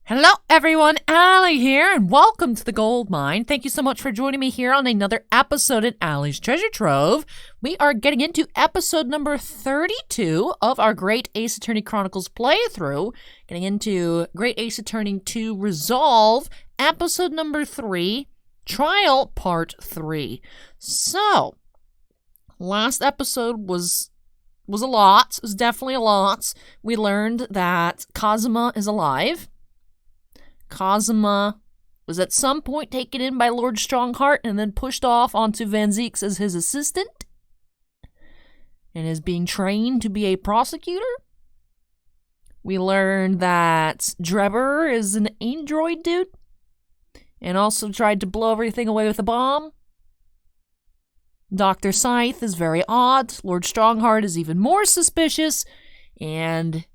Hello everyone, Allie here, and welcome to the Gold Mine. Thank you so much for joining me here on another episode in Allie's Treasure Trove. We are getting into episode number 32 of our Great Ace Attorney Chronicles playthrough. Getting into Great Ace Attorney 2 Resolve, episode number 3, Trial Part 3. So, last episode was a lot. It was definitely a lot. We learned that Kazuma is alive. Kazuma was at some point taken in by Lord Strongheart and then pushed off onto Van Zieks as his assistant and is being trained to be a prosecutor. We learned that Drebber is an android dude and also tried to blow everything away with a bomb. Dr. Scythe is very odd. Lord Strongheart is even more suspicious and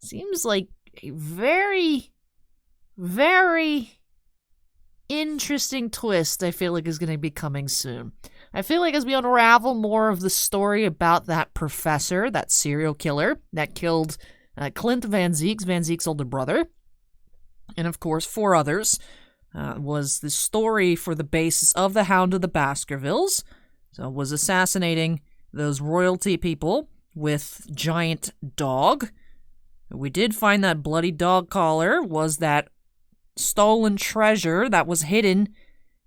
seems like a very interesting twist I feel like is going to be coming soon. I feel like as we unravel more of the story about that professor, that serial killer that killed Clint Van Zieks' older brother, and of course 4 others, was the story for the basis of the Hound of the Baskervilles. So it was assassinating those royalty people with giant dog. We did find that bloody dog collar was that stolen treasure that was hidden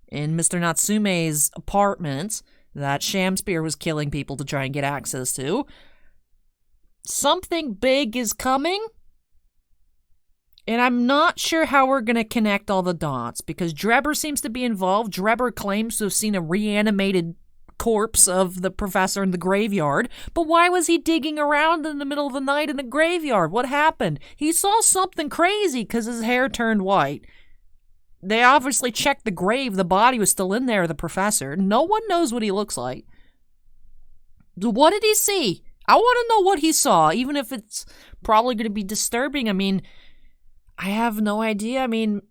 in Mr. Natsume's apartment that Shamspear was killing people to try and get access to. Something big is coming, and I'm not sure how we're going to connect all the dots, because Drebber seems to be involved. Drebber claims to have seen a reanimated corpse of the professor in the graveyard, but why was he digging around in the middle of the night in the graveyard? What happened? He saw something crazy because his hair turned white. They obviously checked the grave. The body was still in there, the professor. No one knows what he looks like. What did he see? I want to know what he saw, even if it's probably going to be disturbing. I mean, I have no idea. I mean,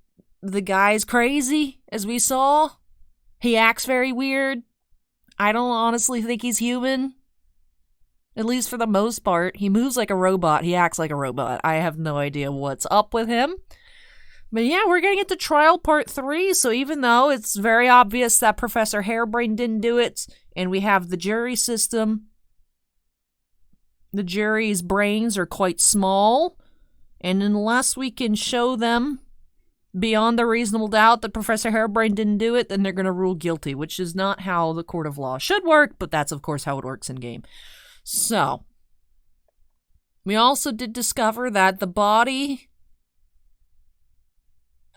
the guy's crazy, as we saw. He acts very weird. I don't honestly think he's human. At least for the most part. He moves like a robot. He acts like a robot. I have no idea what's up with him. But yeah, we're getting into Trial Part 3, so even though it's very obvious that Professor Harebrained didn't do it, and we have the jury system, the jury's brains are quite small, and unless we can show them beyond a reasonable doubt that Professor Harebrained didn't do it, then they're going to rule guilty, which is not how the court of law should work, but that's, of course, how it works in game. So, we also did discover that the body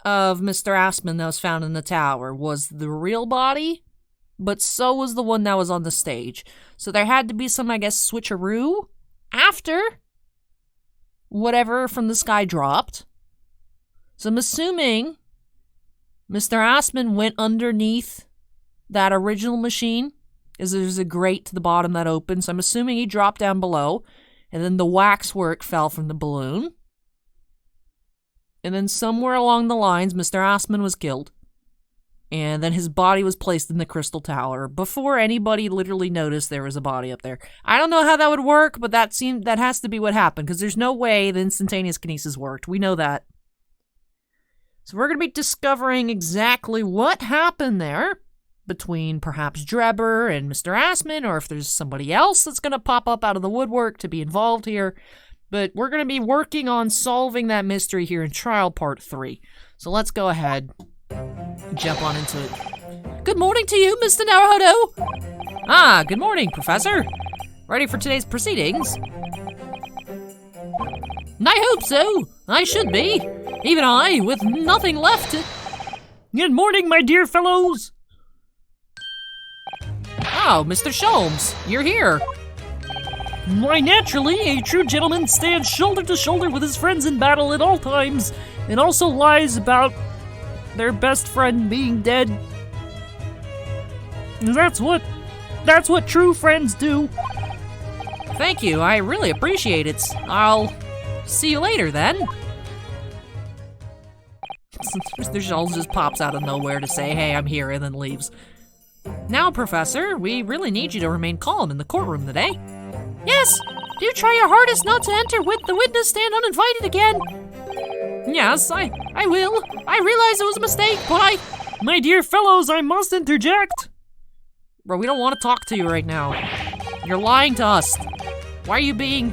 of Mr. Aspen that was found in the tower was the real body, but so was the one that was on the stage. So there had to be some, I guess, switcheroo after whatever from the sky dropped. So I'm assuming Mr. Aspen went underneath that original machine, as there's a grate to the bottom that opens. So I'm assuming he dropped down below, and then the waxwork fell from the balloon. And then somewhere along the lines, Mr. Aspen was killed. And then his body was placed in the Crystal Tower before anybody literally noticed there was a body up there. I don't know how that would work, but that has to be what happened, because there's no way the instantaneous kinesis worked. We know that. So we're going to be discovering exactly what happened there between perhaps Drebber and Mr. Aspen, or if there's somebody else that's going to pop up out of the woodwork to be involved here. But we're going to be working on solving that mystery here in Trial Part 3. So let's go ahead and jump on into it. Good morning to you, Mr. Naruhodo! Ah, good morning, Professor. Ready for today's proceedings? I hope so. I should be. Even I, with nothing left to... Good morning, my dear fellows. Oh, Mr. Sholmes, you're here. Why, naturally, a true gentleman stands shoulder to shoulder with his friends in battle at all times, and also lies about their best friend being dead. That's what true friends do. Thank you, I really appreciate it. I'll see you later, then. Mr. Schultz just pops out of nowhere to say, hey, I'm here, and then leaves. Now, Professor, we really need you to remain calm in the courtroom today. Yes, do try your hardest not to enter with the witness stand uninvited again. Yes, I will. I realize it was a mistake, but My dear fellows, I must interject. Bro, we don't want to talk to you right now. You're lying to us. Why are you being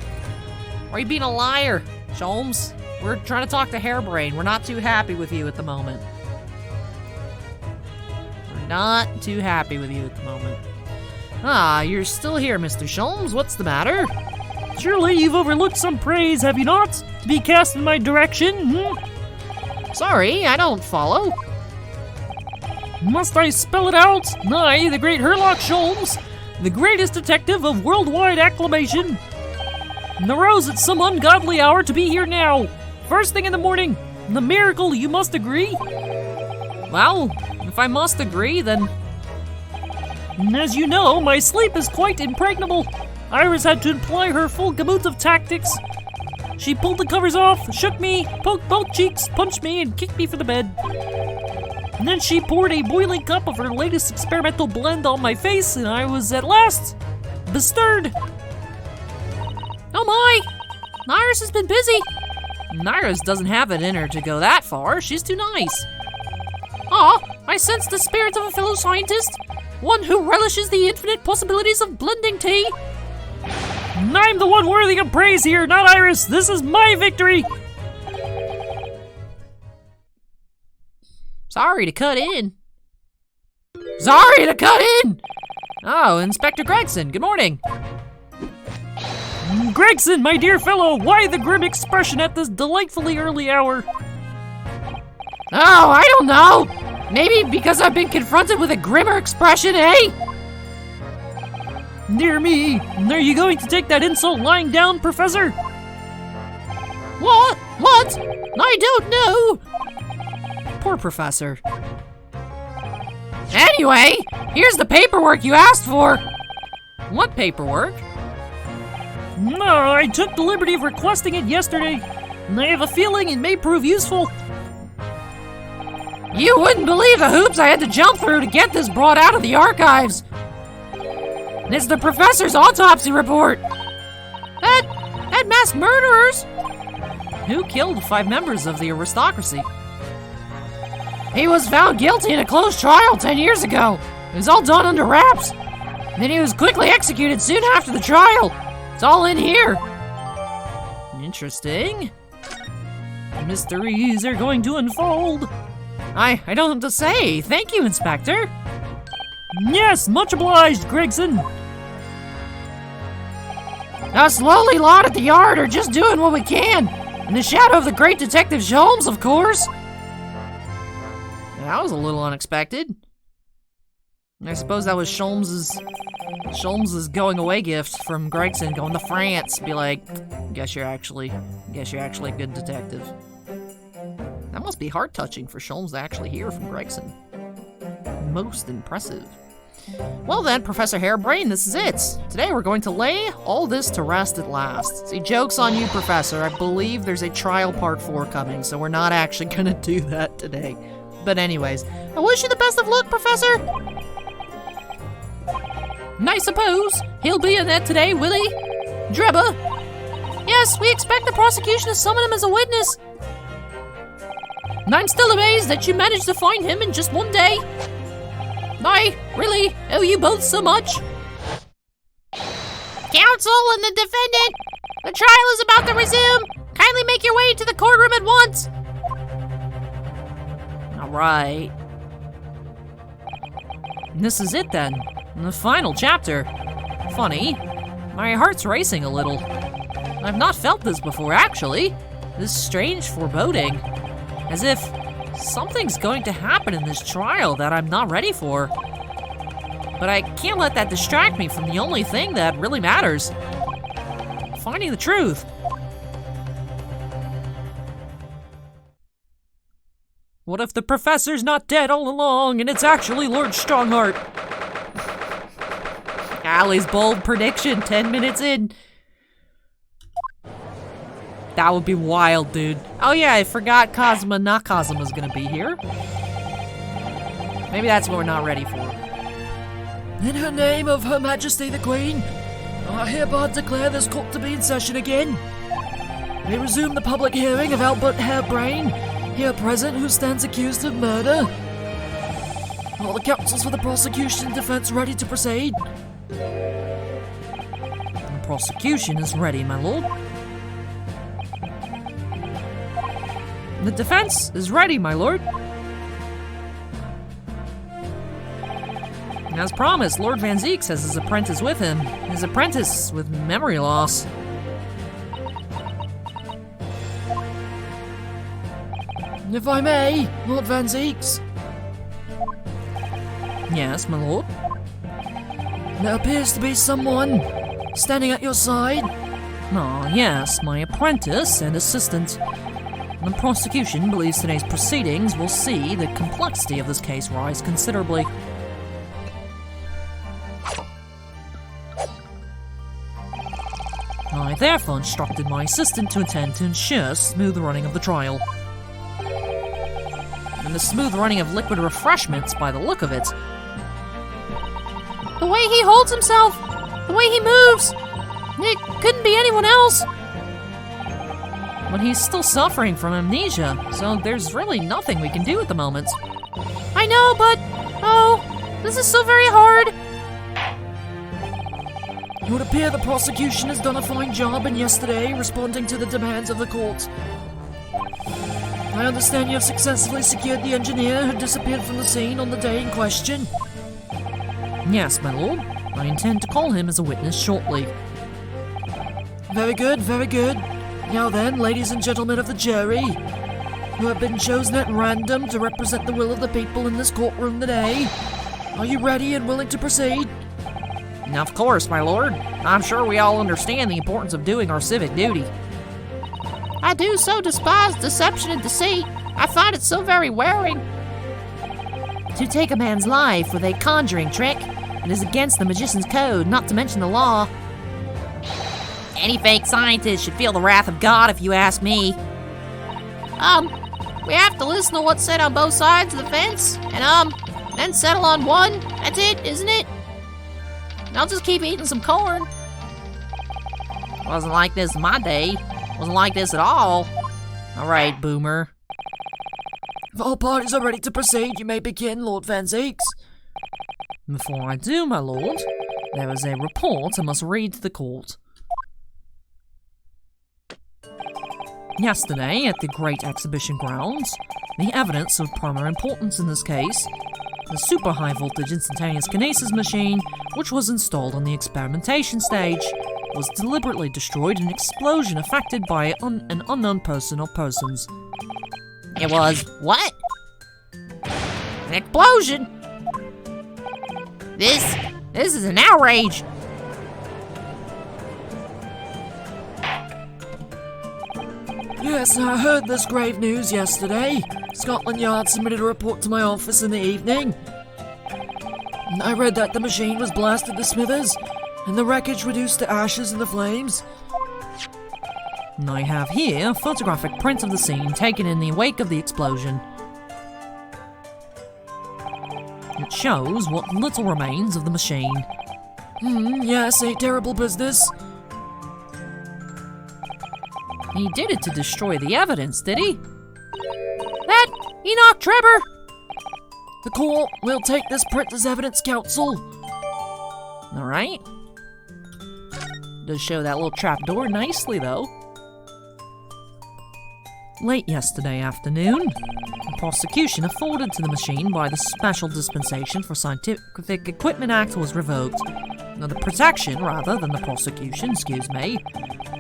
a liar, Sholmes? We're trying to talk to Hairbrain. We're not too happy with you at the moment. We're not too happy with you at the moment. Ah, you're still here, Mr. Sholmes. What's the matter? Surely you've overlooked some praise, have you not? To be cast in my direction, Sorry, I don't follow. Must I spell it out? I, the great Herlock Sholmes, the greatest detective of worldwide acclamation, arose at some ungodly hour to be here now. First thing in the morning. The miracle, you must agree? Well, if I must agree, then... As you know, my sleep is quite impregnable. Iris had to employ her full gamut of tactics. She pulled the covers off, shook me, poked both cheeks, punched me, and kicked me for the bed. And then she poured a boiling cup of her latest experimental blend on my face, and I was at last bestirred. Oh my! Iris has been busy. Iris doesn't have it in her to go that far. She's too nice. Aw, I sense the spirit of a fellow scientist. One who relishes the infinite possibilities of blending tea. I'm the one worthy of praise here, not Iris. This is my victory. Sorry to cut in. Sorry to cut in! Oh, Inspector Gregson, good morning. Gregson, my dear fellow, why the grim expression at this delightfully early hour? Oh, I don't know. Maybe because I've been confronted with a grimmer expression, eh? Dear me, are you going to take that insult lying down, Professor? What? What? I don't know. Poor Professor. Anyway, here's the paperwork you asked for. What paperwork? No, I took the liberty of requesting it yesterday, and I have a feeling it may prove useful. You wouldn't believe the hoops I had to jump through to get this brought out of the archives. It's the professor's autopsy report. At mass murderers. Who killed 5 members of the aristocracy? He was found guilty in a closed trial 10 years ago. It was all done under wraps. Then he was quickly executed soon after the trial. It's all in here. Interesting. Mysteries are going to unfold. I don't have to say. Thank you, Inspector. Yes, much obliged, Gregson. Us lowly lot at the yard are just doing what we can. In the shadow of the great Detective Sholmes, of course. That was a little unexpected. I suppose that was Sholmes's going away gift from Gregson, going to France. Be like, guess you're actually a good detective. That must be heart-touching for Sholmes to actually hear from Gregson. Most impressive. Well then, Professor Hairbrain, this is it. Today we're going to lay all this to rest at last. See, joke's on you, Professor. I believe there's a trial part 4 coming, so we're not actually gonna do that today. But anyways, I wish you the best of luck, Professor. I suppose he'll be in that today, will he? Drebber? Yes, we expect the prosecution to summon him as a witness. And I'm still amazed that you managed to find him in just one day. I really owe you both so much. Counsel and the defendant, the trial is about to resume. Kindly make your way to the courtroom at once. All right. This is it then, the final chapter. Funny, my heart's racing a little. I've not felt this before, actually. This strange foreboding. As if something's going to happen in this trial that I'm not ready for. But I can't let that distract me from the only thing that really matters. Finding the truth. What if the professor's not dead all along and it's actually Lord Strongheart? Allie's bold prediction 10 minutes in. That would be wild, dude. Oh yeah, I forgot Cosma, not Cosma's gonna be here. Maybe that's what we're not ready for. In her name of Her Majesty the Queen, I hereby declare this court to be in session again. We resume the public hearing of Albert Harebrain, here present, who stands accused of murder. All the counsels for the prosecution and defense ready to proceed? The prosecution is ready, my lord. The defense is ready, my lord. As promised, Lord Van Zeeks has his apprentice with him. His apprentice with memory loss. If I may, Lord Van Zeeks. Yes, my lord. There appears to be someone standing at your side. Ah, yes, my apprentice and assistant. The prosecution believes today's proceedings will see the complexity of this case rise considerably. I therefore instructed my assistant to attend to ensure smooth running of the trial. And the smooth running of liquid refreshments by the look of it. The way he holds himself, the way he moves, it couldn't be anyone else. But he's still suffering from amnesia, so there's really nothing we can do at the moment. I know, but, oh, this is so very hard. It would appear the prosecution has done a fine job in yesterday responding to the demands of the court. I understand you have successfully secured the engineer who disappeared from the scene on the day in question. Yes, my lord. I intend to call him as a witness shortly. Very good, very good. Now then, ladies and gentlemen of the jury, who have been chosen at random to represent the will of the people in this courtroom today, are you ready and willing to proceed? Of course, my lord. I'm sure we all understand the importance of doing our civic duty. I do so despise deception and deceit. I find it so very wearing. To take a man's life with a conjuring trick, it is against the magician's code, not to mention the law. Any fake scientist should feel the wrath of God, if you ask me. We have to listen to what's said on both sides of the fence, and, then settle on one. That's it, isn't it? I'll just keep eating some corn. Wasn't like this in my day. Wasn't like this at all. All right, Boomer. If all parties are ready to proceed, you may begin, Lord Van Zeeks. Before I do, my lord, there is a report I must read to the court. Yesterday, at the Great Exhibition Grounds, the evidence of primary importance in this case, the super high voltage instantaneous kinesis machine, which was installed on the experimentation stage, was deliberately destroyed in an explosion affected by an unknown person or persons. It was what? An explosion? This is an outrage. Yes, I heard this grave news yesterday. Scotland Yard submitted a report to my office in the evening. I read that the machine was blasted to smithers, and the wreckage reduced to ashes in the flames. I have here a photographic print of the scene taken in the wake of the explosion. It shows what little remains of the machine. Yes, a terrible business. He did it to destroy the evidence, did he? That Enoch Trevor! The court will take this print as evidence, counsel. Alright. Does show that little trapdoor nicely, though. Late yesterday afternoon, the prosecution afforded to the machine by the Special Dispensation for Scientific Equipment Act was revoked. Now, the protection, rather than the prosecution, excuse me.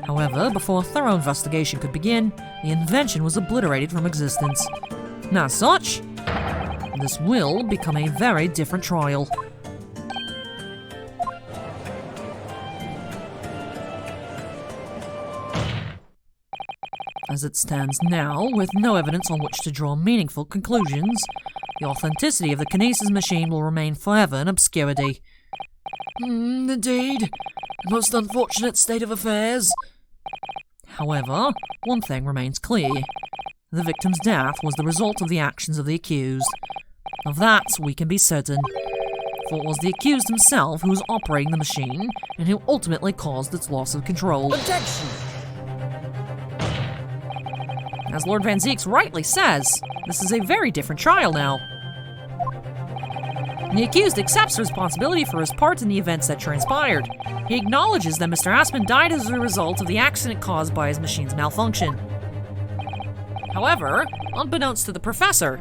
However, before a thorough investigation could begin, the invention was obliterated from existence. And as such, this will become a very different trial. As it stands now, with no evidence on which to draw meaningful conclusions, the authenticity of the kinesis machine will remain forever in obscurity. Indeed. A most unfortunate state of affairs. However, one thing remains clear. The victim's death was the result of the actions of the accused. Of that, we can be certain. For it was the accused himself who was operating the machine, and who ultimately caused its loss of control. Objection! As Lord Van Zeeks rightly says, this is a very different trial now. The accused accepts responsibility for his part in the events that transpired. He acknowledges that Mr. Aspen died as a result of the accident caused by his machine's malfunction. However, unbeknownst to the professor,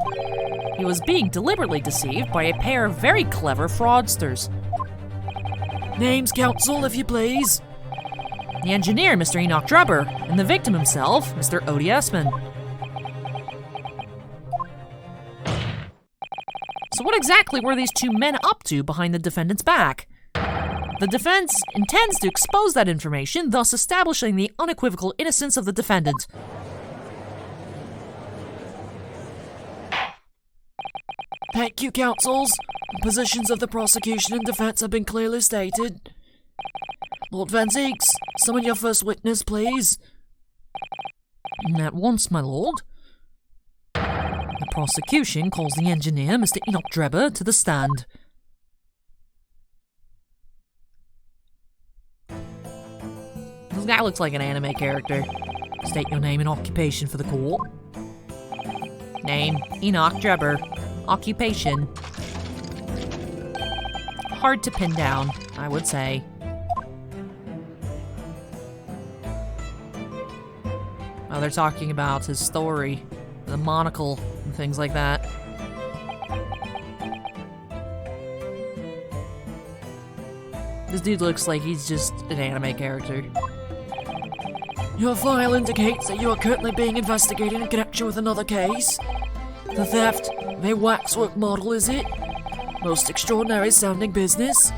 he was being deliberately deceived by a pair of very clever fraudsters. Names, counsel, if you please. The engineer, Mr. Enoch Drebber, and the victim himself, Mr. Odie Espen. So what exactly were these two men up to behind the defendant's back? The defense intends to expose that information, thus establishing the unequivocal innocence of the defendant. Thank you, counsels. The positions of the prosecution and defense have been clearly stated. Lord Van Zeeks, summon your first witness, please. At once, my lord. The prosecution calls the engineer, Mr. Enoch Drebber, to the stand. This guy looks like an anime character. State your name and occupation for the court. Name, Enoch Drebber. Occupation. Hard to pin down, I would say. Oh, they're talking about his story, the monocle, and things like that. This dude looks like he's just an anime character. Your file indicates that you are currently being investigated in connection with another case. The theft of a waxwork model, is it? Most extraordinary sounding business.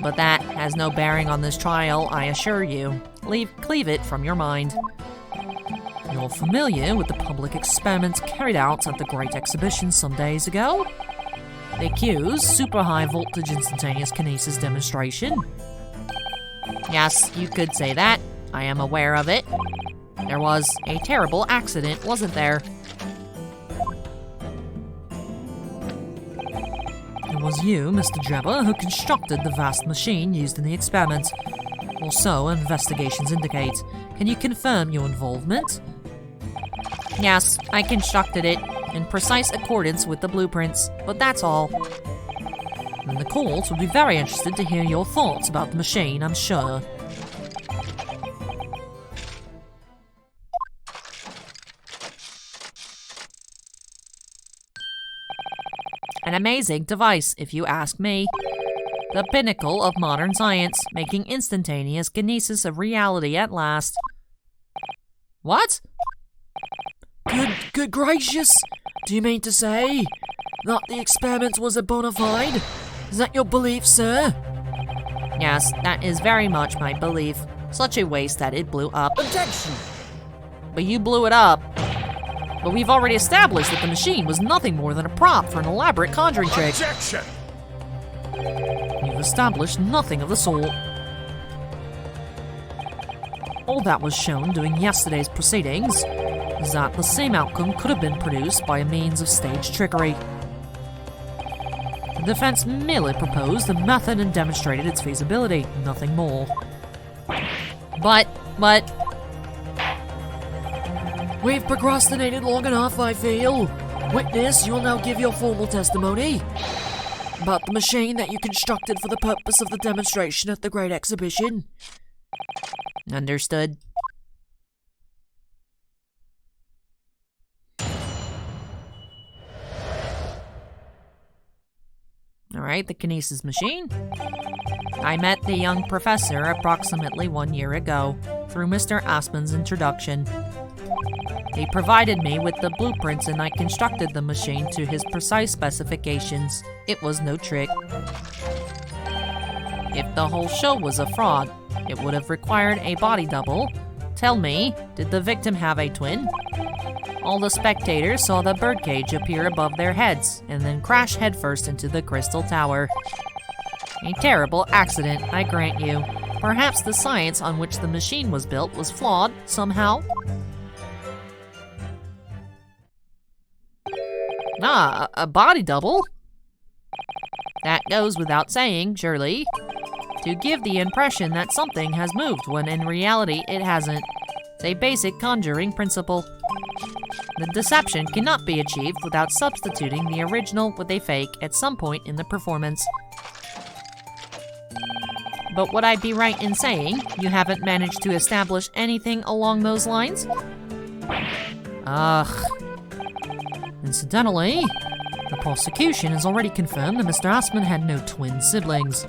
But that has no bearing on this trial, I assure you. Cleave it from your mind. You're familiar with the public experiments carried out at the Great Exhibition some days ago? The accused super high voltage instantaneous kinesis demonstration. Yes, you could say that. I am aware of it. There was a terrible accident, wasn't there? It was you, Mr. Drebber, who constructed the vast machine used in the experiment. Or so investigations indicate. Can you confirm your involvement? Yes, I constructed it, in precise accordance with the blueprints, but that's all. And the court would be very interested to hear your thoughts about the machine, I'm sure. An amazing device, if you ask me. The pinnacle of modern science, making instantaneous kinesis of reality at last. What? Good gracious! Do you mean to say that the experiment was a bona fide? Is that your belief, sir? Yes, that is very much my belief. Such a waste that it blew up. Objection! But you blew it up. But we've already established that the machine was nothing more than a prop for an elaborate conjuring trick. Objection! You've established nothing of the sort. All that was shown during yesterday's proceedings is that the same outcome could have been produced by means of staged trickery. The defense merely proposed the method and demonstrated its feasibility, nothing more. But... We've procrastinated long enough, I feel. Witness, you will now give your formal testimony about the machine that you constructed for the purpose of the demonstration at the Great Exhibition. Understood. Alright, the kinesis machine. I met the young professor approximately 1 year ago, through Mr. Aspen's introduction. He provided me with the blueprints and I constructed the machine to his precise specifications. It was no trick. If the whole show was a fraud, it would have required a body double. Tell me, did the victim have a twin? All the spectators saw the birdcage appear above their heads and then crash headfirst into the crystal tower. A terrible accident, I grant you. Perhaps the science on which the machine was built was flawed somehow. Ah, a body double? That goes without saying, surely. To give the impression that something has moved when in reality it hasn't. It's a basic conjuring principle. The deception cannot be achieved without substituting the original with a fake at some point in the performance. But would I be right in saying you haven't managed to establish anything along those lines? Ugh. Incidentally, the prosecution has already confirmed that Mr. Assman had no twin siblings.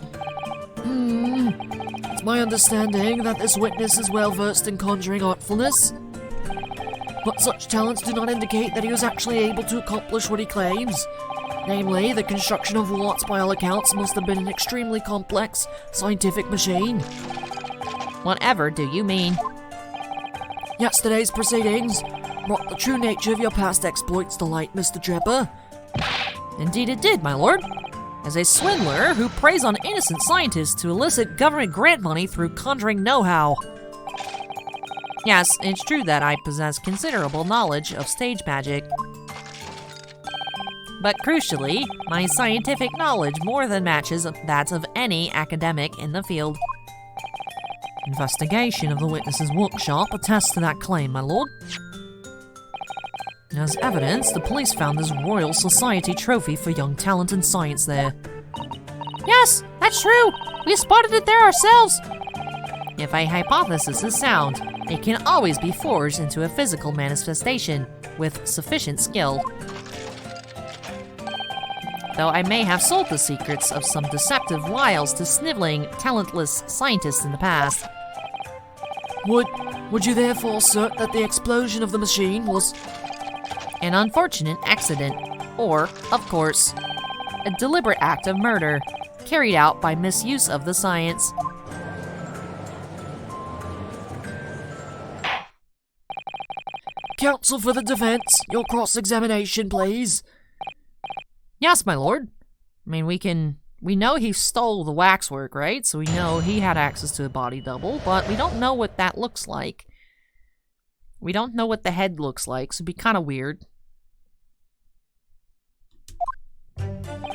It's my understanding that this witness is well versed in conjuring artfulness. But such talents do not indicate that he was actually able to accomplish what he claims. Namely, the construction of what, by all accounts, must have been an extremely complex scientific machine. Whatever do you mean? Yesterday's proceedings brought the true nature of your past exploits to light, Mr. Tripper. Indeed it did, my lord. As a swindler who preys on innocent scientists to elicit government grant money through conjuring know-how. Yes, it's true that I possess considerable knowledge of stage magic. But crucially, my scientific knowledge more than matches that of any academic in the field. Investigation of the witness's workshop attests to that claim, my lord. As evidence, the police found this Royal Society trophy for young talent and science there. Yes, that's true. We spotted it there ourselves. If a hypothesis is sound, it can always be forged into a physical manifestation with sufficient skill. Though I may have sold the secrets of some deceptive wiles to sniveling, talentless scientists in the past. Would you therefore assert that the explosion of the machine was an unfortunate accident, or, of course, a deliberate act of murder, carried out by misuse of the science? Counsel for the defense, your cross-examination, please. Yes, my lord. I mean, we know he stole the waxwork, right? So we know he had access to a body double, but we don't know what that looks like. We don't know what the head looks like, so it'd be kind of weird.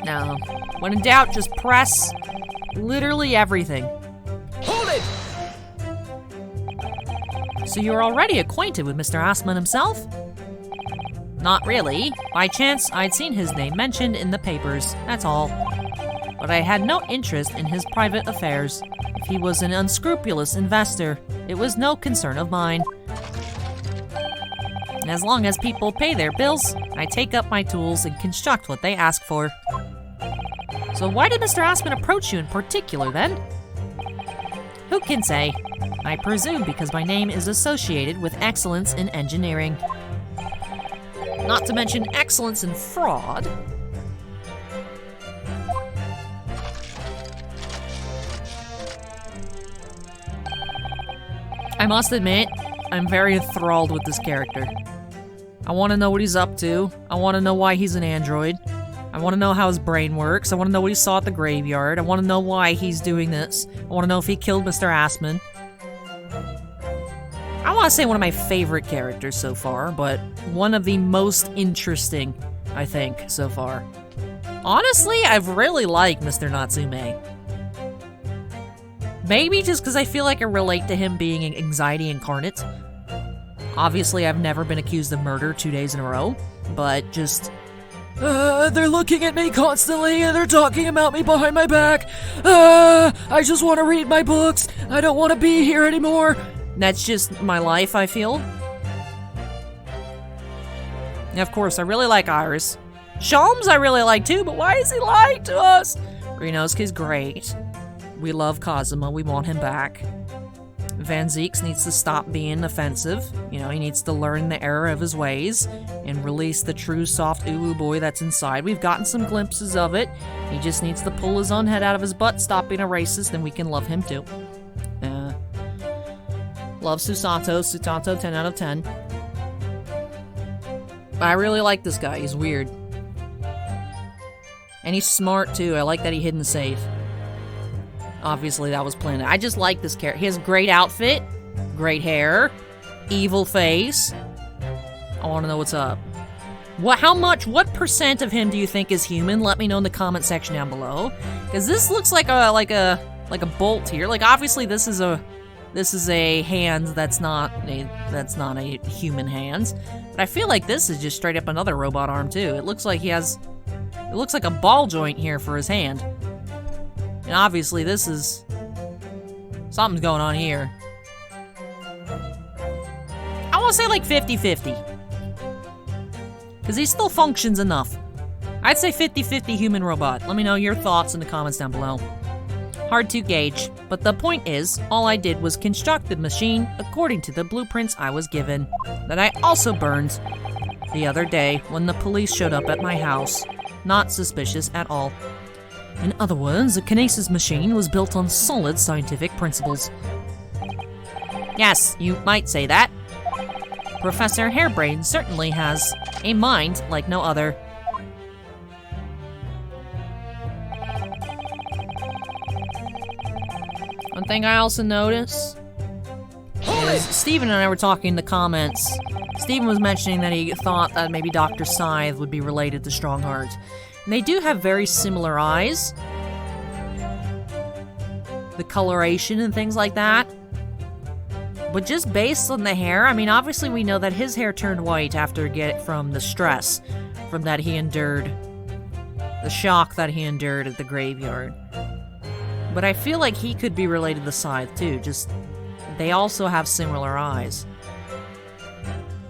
Now, when in doubt, just press literally everything. Hold it! So you're already acquainted with Mr. Assman himself? Not really. By chance, I'd seen his name mentioned in the papers, that's all. But I had no interest in his private affairs. If he was an unscrupulous investor, it was no concern of mine. As long as people pay their bills, I take up my tools and construct what they ask for. So why did Mr. Assman approach you in particular, then? Who can say? I presume because my name is associated with excellence in engineering. Not to mention excellence in fraud. I must admit, I'm very enthralled with this character. I want to know what he's up to. I want to know why he's an android. I want to know how his brain works. I want to know what he saw at the graveyard. I want to know why he's doing this. I want to know if he killed Mr. Assman. I want to say one of my favorite characters so far, but one of the most interesting, I think, so far. Honestly, I've really liked Mr. Natsume. Maybe just because I feel like I relate to him being anxiety incarnate. Obviously, I've never been accused of murder 2 days in a row, but just... they're looking at me constantly and they're talking about me behind my back. I just want to read my books. I don't want to be here anymore. That's just my life, I feel. And of course, I really like Iris. Sholmes I really like too, but why is he lying to us? Renosuke's great. We love Kazuma, we want him back. Van Zieks needs to stop being offensive. You know, he needs to learn the error of his ways and release the true soft uwu boy that's inside. We've gotten some glimpses of it. He just needs to pull his own head out of his butt, stop being a racist, and we can love him too. Love Susato. Susato, 10 out of 10. I really like this guy. He's weird. And he's smart too. I like that he hid in the safe. Obviously, that was planned. I just like this character. He has great outfit, great hair, evil face. I want to know what's up. What percent of him do you think is human? Let me know in the comment section down below. Because this looks like a bolt here. Like, obviously, this is a this is a hand that's not a human hand. But I feel like this is just straight up another robot arm too. It looks like it looks like a ball joint here for his hand. And obviously this is, something's going on here. I want to say like 50-50. Because he still functions enough. I'd say 50-50 human-robot. Let me know your thoughts in the comments down below. Hard to gauge, but the point is, all I did was construct the machine according to the blueprints I was given, that I also burned the other day when the police showed up at my house. Not suspicious at all. In other words, the Kinesis machine was built on solid scientific principles. Yes, you might say that. Professor Hairbrain certainly has a mind like no other. One thing I also noticed is Steven and I were talking in the comments. Steven was mentioning that he thought that maybe Dr. Scythe would be related to Strongheart. And they do have very similar eyes. The coloration and things like that. But just based on the hair, I mean, obviously we know that his hair turned white after from the stress from that he endured. The shock that he endured at the graveyard. But I feel like he could be related to Scythe too, just they also have similar eyes.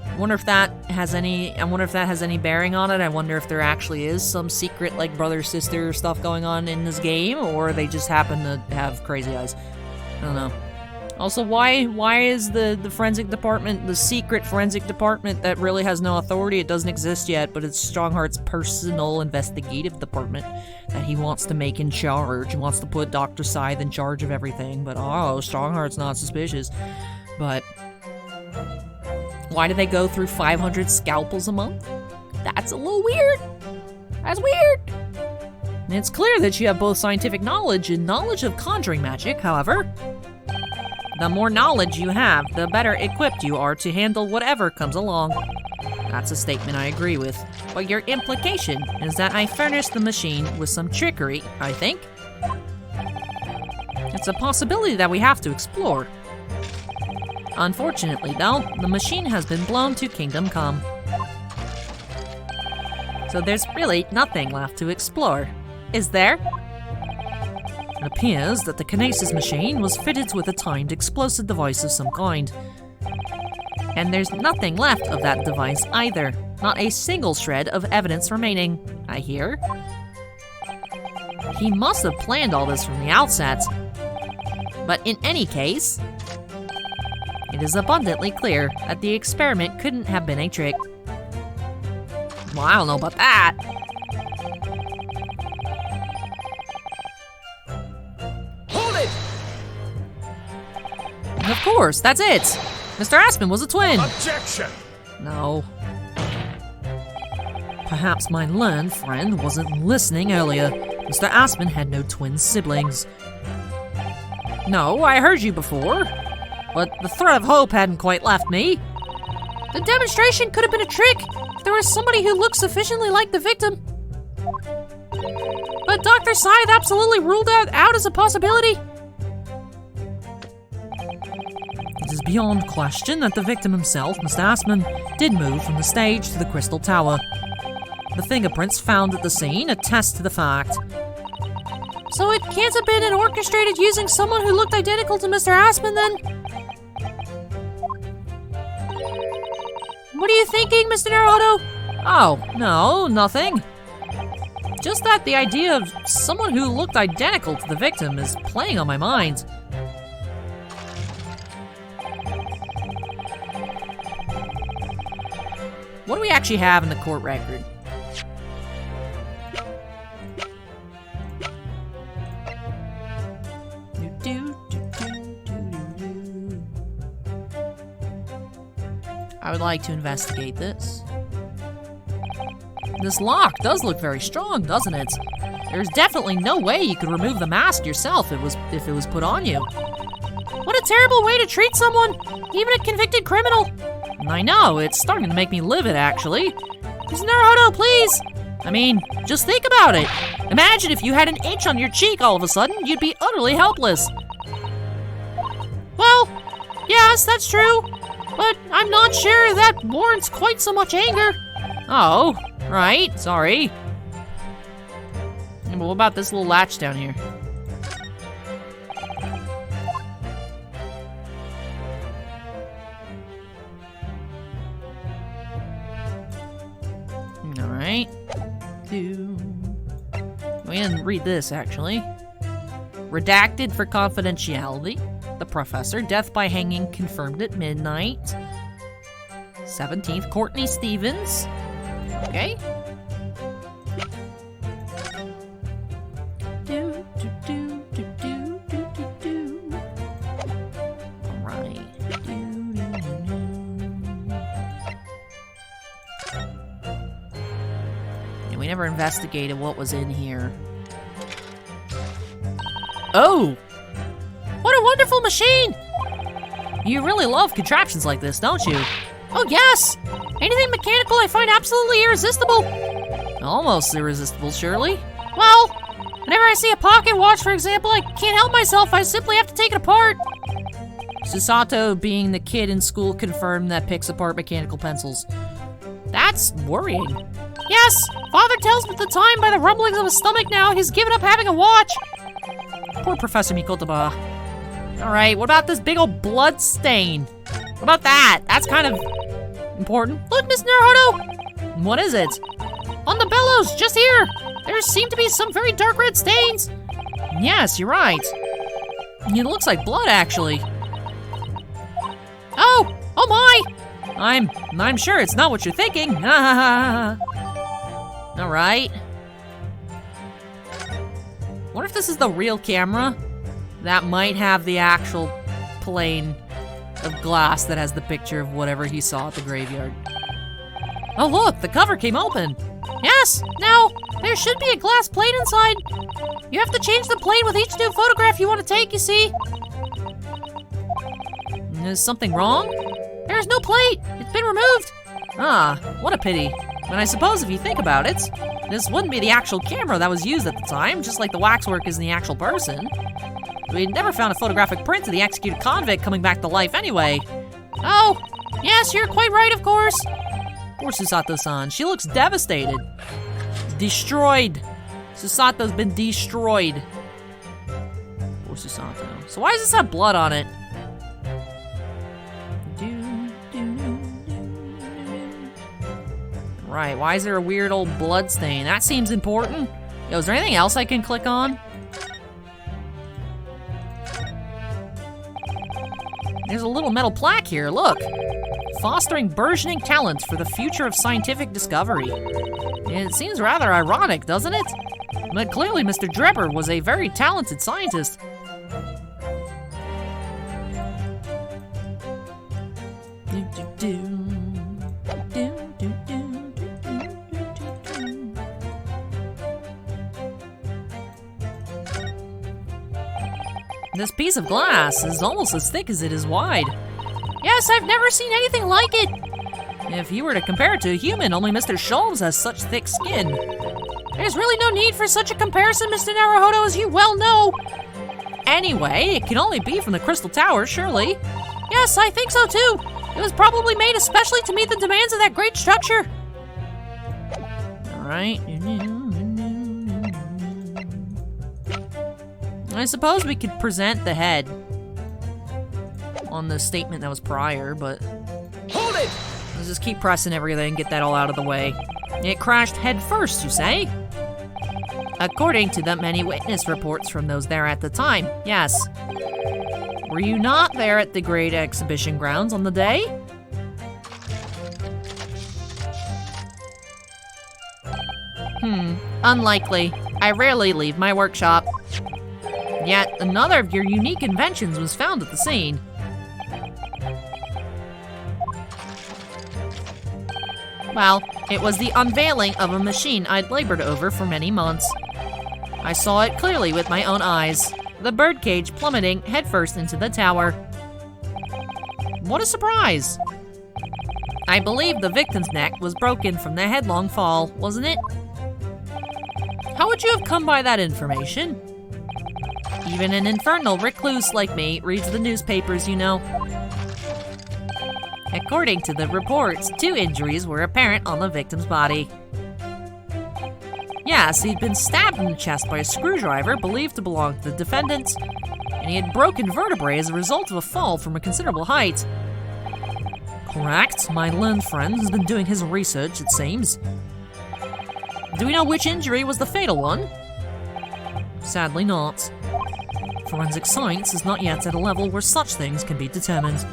I wonder if that has any bearing on it. I wonder if there actually is some secret like brother-sister stuff going on in this game, or they just happen to have crazy eyes. I don't know. Also, why is the forensic department, the secret forensic department that really has no authority? It doesn't exist yet, but it's Strongheart's personal investigative department that he wants to make in charge. He wants to put Dr. Scythe in charge of everything, but oh, Strongheart's not suspicious. But why do they go through 500 scalpels a month? That's a little weird. That's weird. And it's clear that you have both scientific knowledge and knowledge of conjuring magic, however. The more knowledge you have, the better equipped you are to handle whatever comes along. That's a statement I agree with. But your implication is that I furnished the machine with some trickery, I think. It's a possibility that we have to explore. Unfortunately, though, the machine has been blown to Kingdom Come. So there's really nothing left to explore, is there? It appears that the Kinesis machine was fitted with a timed explosive device of some kind. And there's nothing left of that device either. Not a single shred of evidence remaining, I hear. He must have planned all this from the outset. But in any case, it is abundantly clear that the experiment couldn't have been a trick. Well, I don't know about that. Of course, that's it! Mr. Aspen was a twin! Objection! No. Perhaps my learned friend wasn't listening earlier. Mr. Aspen had no twin siblings. No, I heard you before. But the thread of hope hadn't quite left me. The demonstration could have been a trick if there was somebody who looked sufficiently like the victim. But Dr. Scythe absolutely ruled that out as a possibility. It is beyond question that the victim himself, Mr. Aspen, did move from the stage to the Crystal Tower. The fingerprints found at the scene attest to the fact. So it can't have been orchestrated using someone who looked identical to Mr. Aspen, then? What are you thinking, Mr. Naruto? Oh, no, nothing. Just that the idea of someone who looked identical to the victim is playing on my mind. What do we actually have in the court record? I would like to investigate this. This lock does look very strong, doesn't it? There's definitely no way you could remove the mask yourself if it was put on you. What a terrible way to treat someone, even a convicted criminal. I know, it's starting to make me livid, actually. Mr. Naruto, please! I mean, just think about it. Imagine if you had an itch on your cheek all of a sudden, you'd be utterly helpless. Well, yes, that's true. But I'm not sure that warrants quite so much anger. Oh, right, sorry. But what about this little latch down here? Alright. We didn't read this, actually. Redacted for confidentiality. The professor, death by hanging confirmed at midnight. 17th, Courtney Stevens. Okay. Alright. And we never investigated what was in here. Oh! What a wonderful machine! You really love contraptions like this, don't you? Oh, yes! Anything mechanical I find absolutely irresistible. Almost irresistible, surely. Well, whenever I see a pocket watch, for example, I can't help myself. I simply have to take it apart. Susato, being the kid in school, confirmed that picks apart mechanical pencils. That's worrying. Yes, Father tells me at the time by the rumblings of his stomach now he's given up having a watch. Poor Professor Mikotaba. Alright, what about this big old blood stain? What about that? That's kind of important. Look, Miss Naruhodo! What is it? On the bellows, just here! There seem to be some very dark red stains. Yes, you're right. It looks like blood, actually. Oh! Oh my! I'm sure it's not what you're thinking. Alright. What if this is the real camera? That might have the actual plane of glass that has the picture of whatever he saw at the graveyard. Oh look, the cover came open. Yes, now, there should be a glass plate inside. You have to change the plate with each new photograph you want to take, you see. Is something wrong? There's no plate. It's been removed. Ah, what a pity. But I suppose if you think about it, this wouldn't be the actual camera that was used at the time, just like the waxwork isn't the actual person. We'd never found a photographic print of the executed convict coming back to life anyway. Oh, yes, you're quite right, of course. Poor Susato-san, she looks devastated. Destroyed. Susato's been destroyed. Poor Susato. So why does this have blood on it? Right, why is there a weird old blood stain? That seems important. Yo, is there anything else I can click on? There's a little metal plaque here, look. Fostering burgeoning talents for the future of scientific discovery. It seems rather ironic, doesn't it? But clearly Mr. Drebber was a very talented scientist. This piece of glass is almost as thick as it is wide. Yes, I've never seen anything like it. If you were to compare it to a human, only Mr. Sholmes has such thick skin. There's really no need for such a comparison, Mr. Naruhodo, as you well know. Anyway, it can only be from the Crystal Tower, surely. Yes, I think so too. It was probably made especially to meet the demands of that great structure. Alright. I suppose we could present the head on the statement that was prior, but... Hold it! Let's just keep pressing everything, get that all out of the way. It crashed head first, you say? According to the many witness reports from those there at the time, yes. Were you not there at the Great Exhibition Grounds on the day? Unlikely. I rarely leave my workshop. Yet another of your unique inventions was found at the scene. Well, it was the unveiling of a machine I'd labored over for many months. I saw it clearly with my own eyes, the birdcage plummeting headfirst into the tower. What a surprise! I believe the victim's neck was broken from the headlong fall, wasn't it? How would you have come by that information? Even an infernal recluse like me reads the newspapers, you know. According to the reports, 2 injuries were apparent on the victim's body. Yes, he'd been stabbed in the chest by a screwdriver believed to belong to the defendant, and he had broken vertebrae as a result of a fall from a considerable height. Correct. My learned friend has been doing his research, it seems. Do we know which injury was the fatal one? Sadly not. Forensic science is not yet at a level where such things can be determined.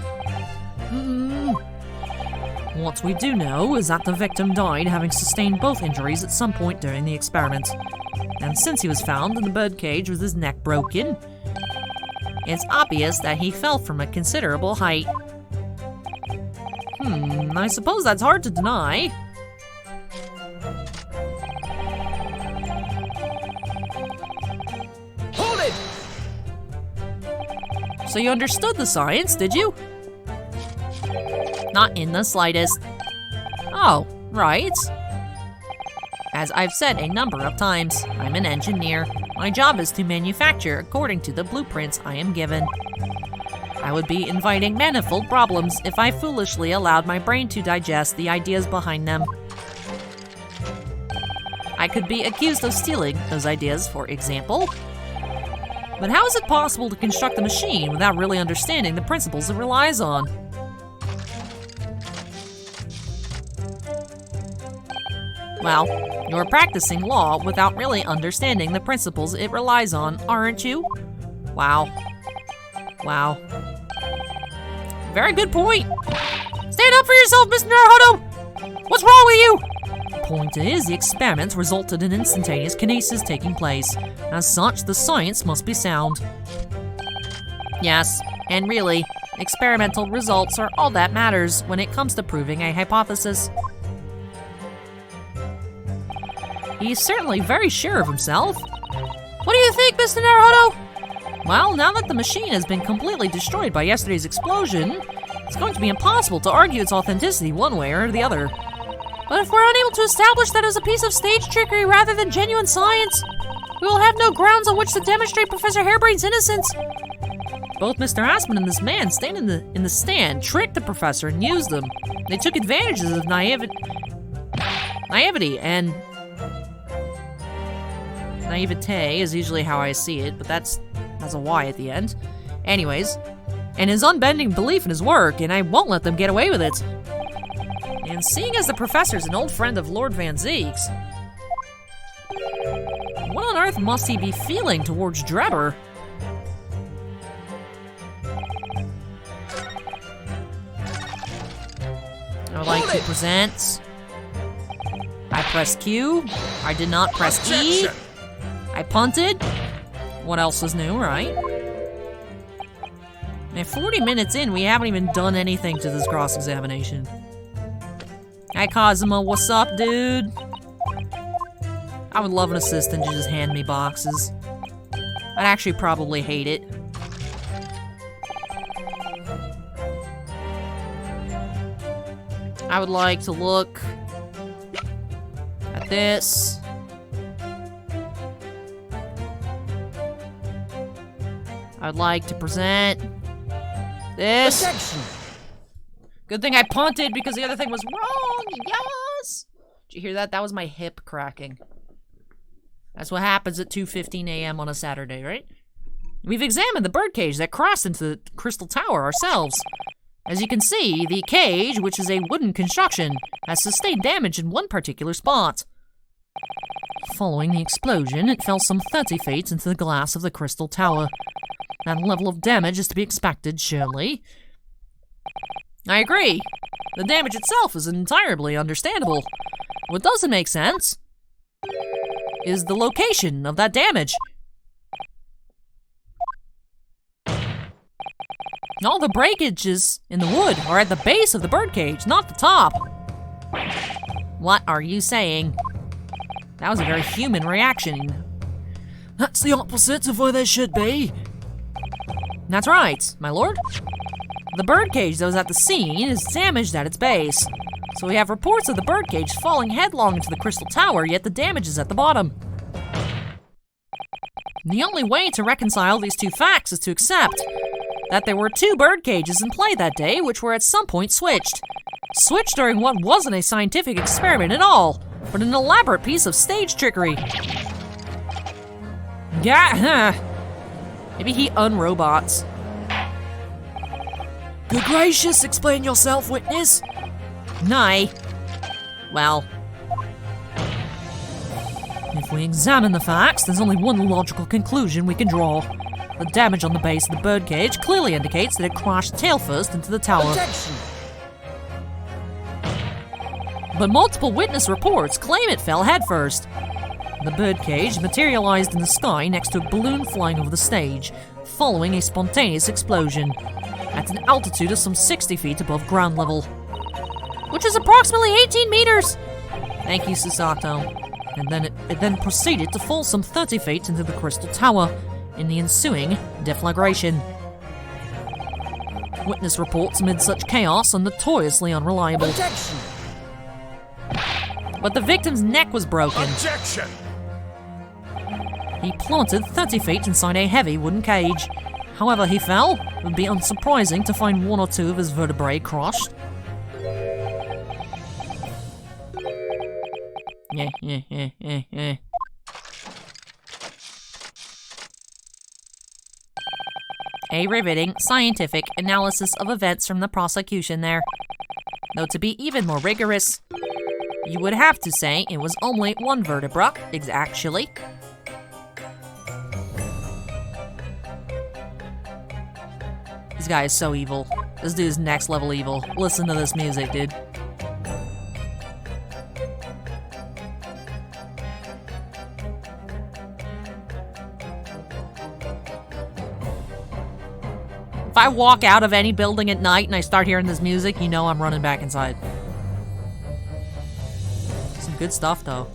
What we do know is that the victim died having sustained both injuries at some point during the experiment. And since he was found in the birdcage with his neck broken, it's obvious that he fell from a considerable height. I suppose that's hard to deny. Hold it! So you understood the science, did you? Not in the slightest. Oh, right. As I've said a number of times, I'm an engineer. My job is to manufacture according to the blueprints I am given. I would be inviting manifold problems if I foolishly allowed my brain to digest the ideas behind them. I could be accused of stealing those ideas, for example. But how is it possible to construct a machine without really understanding the principles it relies on? Well, you're practicing law without really understanding the principles it relies on, aren't you? Wow. Wow. Very good point. Stand up for yourself, Mr. Naruhodo! What's wrong with you? The point is, the experiment resulted in instantaneous kinesis taking place. As such, the science must be sound. Yes, and really, experimental results are all that matters when it comes to proving a hypothesis. He's certainly very sure of himself. What do you think, Mr. Naruhodo? Well, now that the machine has been completely destroyed by yesterday's explosion, it's going to be impossible to argue its authenticity one way or the other. But if we're unable to establish that as a piece of stage trickery rather than genuine science, we will have no grounds on which to demonstrate Professor Harebrain's innocence. Both Mr. Aspen and this man standing in the stand tricked the professor and used them. They took advantages of naivety and naivete is usually how I see it, but that's a Y at the end. Anyways, and his unbending belief in his work, and I won't let them get away with it. And seeing as the professor's an old friend of Lord Van Zeek's, what on earth must he be feeling towards Drebber? I would like to present. I pressed Q. I did not press E. I punted. What else is new, right? And 40 minutes in, we haven't even done anything to this cross-examination. Hi, Cosmo, what's up, dude? I would love an assistant to just hand me boxes. I'd actually probably hate it. I would like to look at this. I'd like to present this. Objection. Good thing I punted because the other thing was wrong. Yes. Did you hear that? That was my hip cracking. That's what happens at 2:15 a.m. on a Saturday, right? We've examined the birdcage that crossed into the Crystal Tower ourselves. As you can see, the cage, which is a wooden construction, has sustained damage in one particular spot. Following the explosion, it fell some 30 feet into the glass of the Crystal Tower. That level of damage is to be expected, surely. I agree. The damage itself is entirely understandable. What doesn't make sense is the location of that damage. All the breakages in the wood are at the base of the birdcage, not the top. What are you saying? That was a very human reaction. That's the opposite of where they should be. That's right, my lord. The birdcage that was at the scene is damaged at its base. So we have reports of the birdcage falling headlong into the Crystal Tower, yet the damage is at the bottom. The only way to reconcile these two facts is to accept that there were two bird cages in play that day, which were at some point switched. Switched during what wasn't a scientific experiment at all, but an elaborate piece of stage trickery. Yeah, maybe he unrobots. Good gracious, explain yourself, witness. Nay. Well, if we examine the facts, there's only one logical conclusion we can draw. The damage on the base of the birdcage clearly indicates that it crashed tail first into the tower. Objection! But multiple witness reports claim it fell headfirst. The birdcage materialized in the sky next to a balloon flying over the stage, following a spontaneous explosion, at an altitude of some 60 feet above ground level. Which is approximately 18 meters! Thank you, Susato. And then it then proceeded to fall some 30 feet into the Crystal Tower in the ensuing deflagration. Witness reports amid such chaos are notoriously unreliable. Objection! But the victim's neck was broken. Objection! He planted 30 feet inside a heavy wooden cage. However he fell, it would be unsurprising to find one or two of his vertebrae crushed. A riveting scientific analysis of events from the prosecution there. Though to be even more rigorous, you would have to say it was only one vertebra, actually. This guy is so evil. This dude is next level evil. Listen to this music, dude. If I walk out of any building at night and I start hearing this music, you know I'm running back inside. Some good stuff, though.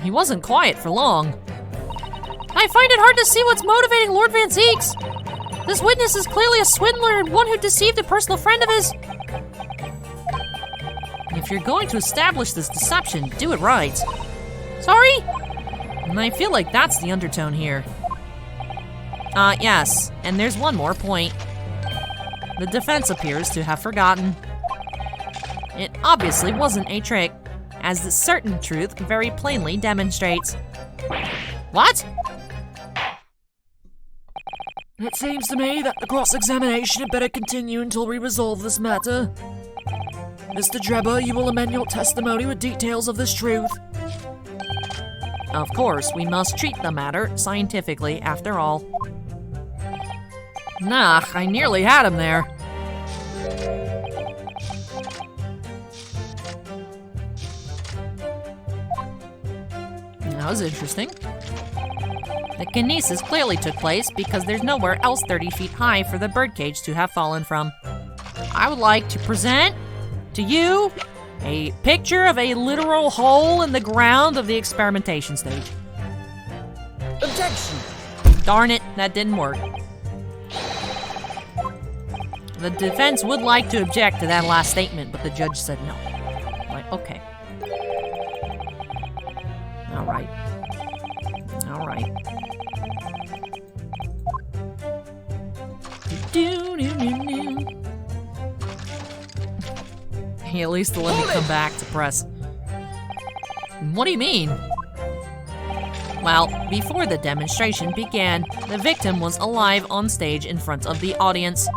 He wasn't quiet for long. I find it hard to see what's motivating Lord Van Zeeks. This witness is clearly a swindler and one who deceived a personal friend of his. If you're going to establish this deception, do it right. Sorry? And I feel like that's the undertone here. Yes, and there's one more point. The defense appears to have forgotten. It obviously wasn't a trick, as the certain truth very plainly demonstrates. What? It seems to me that the cross-examination had better continue until we resolve this matter. Mr. Drebber, you will amend your testimony with details of this truth. Of course, we must treat the matter scientifically, after all. Nah, I nearly had him there. That was interesting. The kinesis clearly took place because there's nowhere else 30 feet high for the birdcage to have fallen from. I would like to present to you a picture of a literal hole in the ground of the experimentation stage. Objection! Darn it, that didn't work. The defense would like to object to that last statement, but the judge said no. Like, okay. Alright. Alright. He at least let me come back to press. What do you mean? Well, before the demonstration began, the victim was alive on stage in front of the audience.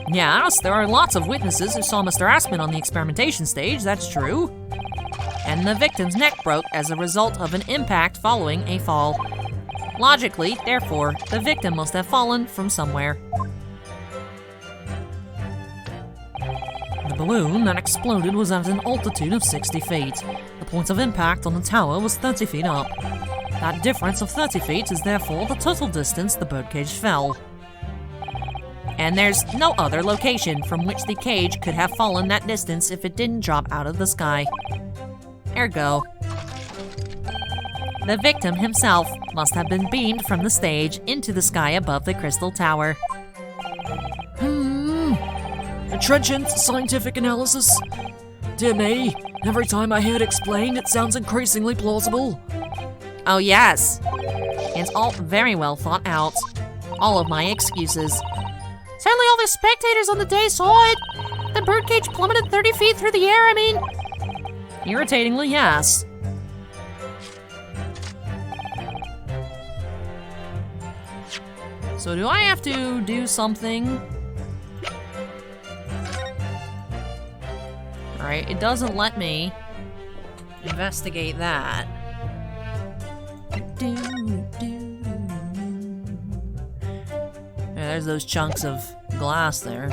Yes, there are lots of witnesses who saw Mr. Aspen on the experimentation stage, that's true. And the victim's neck broke as a result of an impact following a fall. Logically, therefore, the victim must have fallen from somewhere. The balloon that exploded was at an altitude of 60 feet. The point of impact on the tower was 30 feet up. That difference of 30 feet is therefore the total distance the birdcage fell. And there's no other location from which the cage could have fallen that distance if it didn't drop out of the sky. Ergo, the victim himself must have been beamed from the stage into the sky above the Crystal Tower. A trenchant scientific analysis. Dear me, every time I hear it explained, it sounds increasingly plausible. Oh yes, It's all very well thought out. All of my excuses. Certainly all the spectators on the day saw it. The birdcage plummeted 30 feet through the air, I mean. Irritatingly, yes. So do I have to do something? Alright, it doesn't let me investigate that. Yeah, there's those chunks of glass there.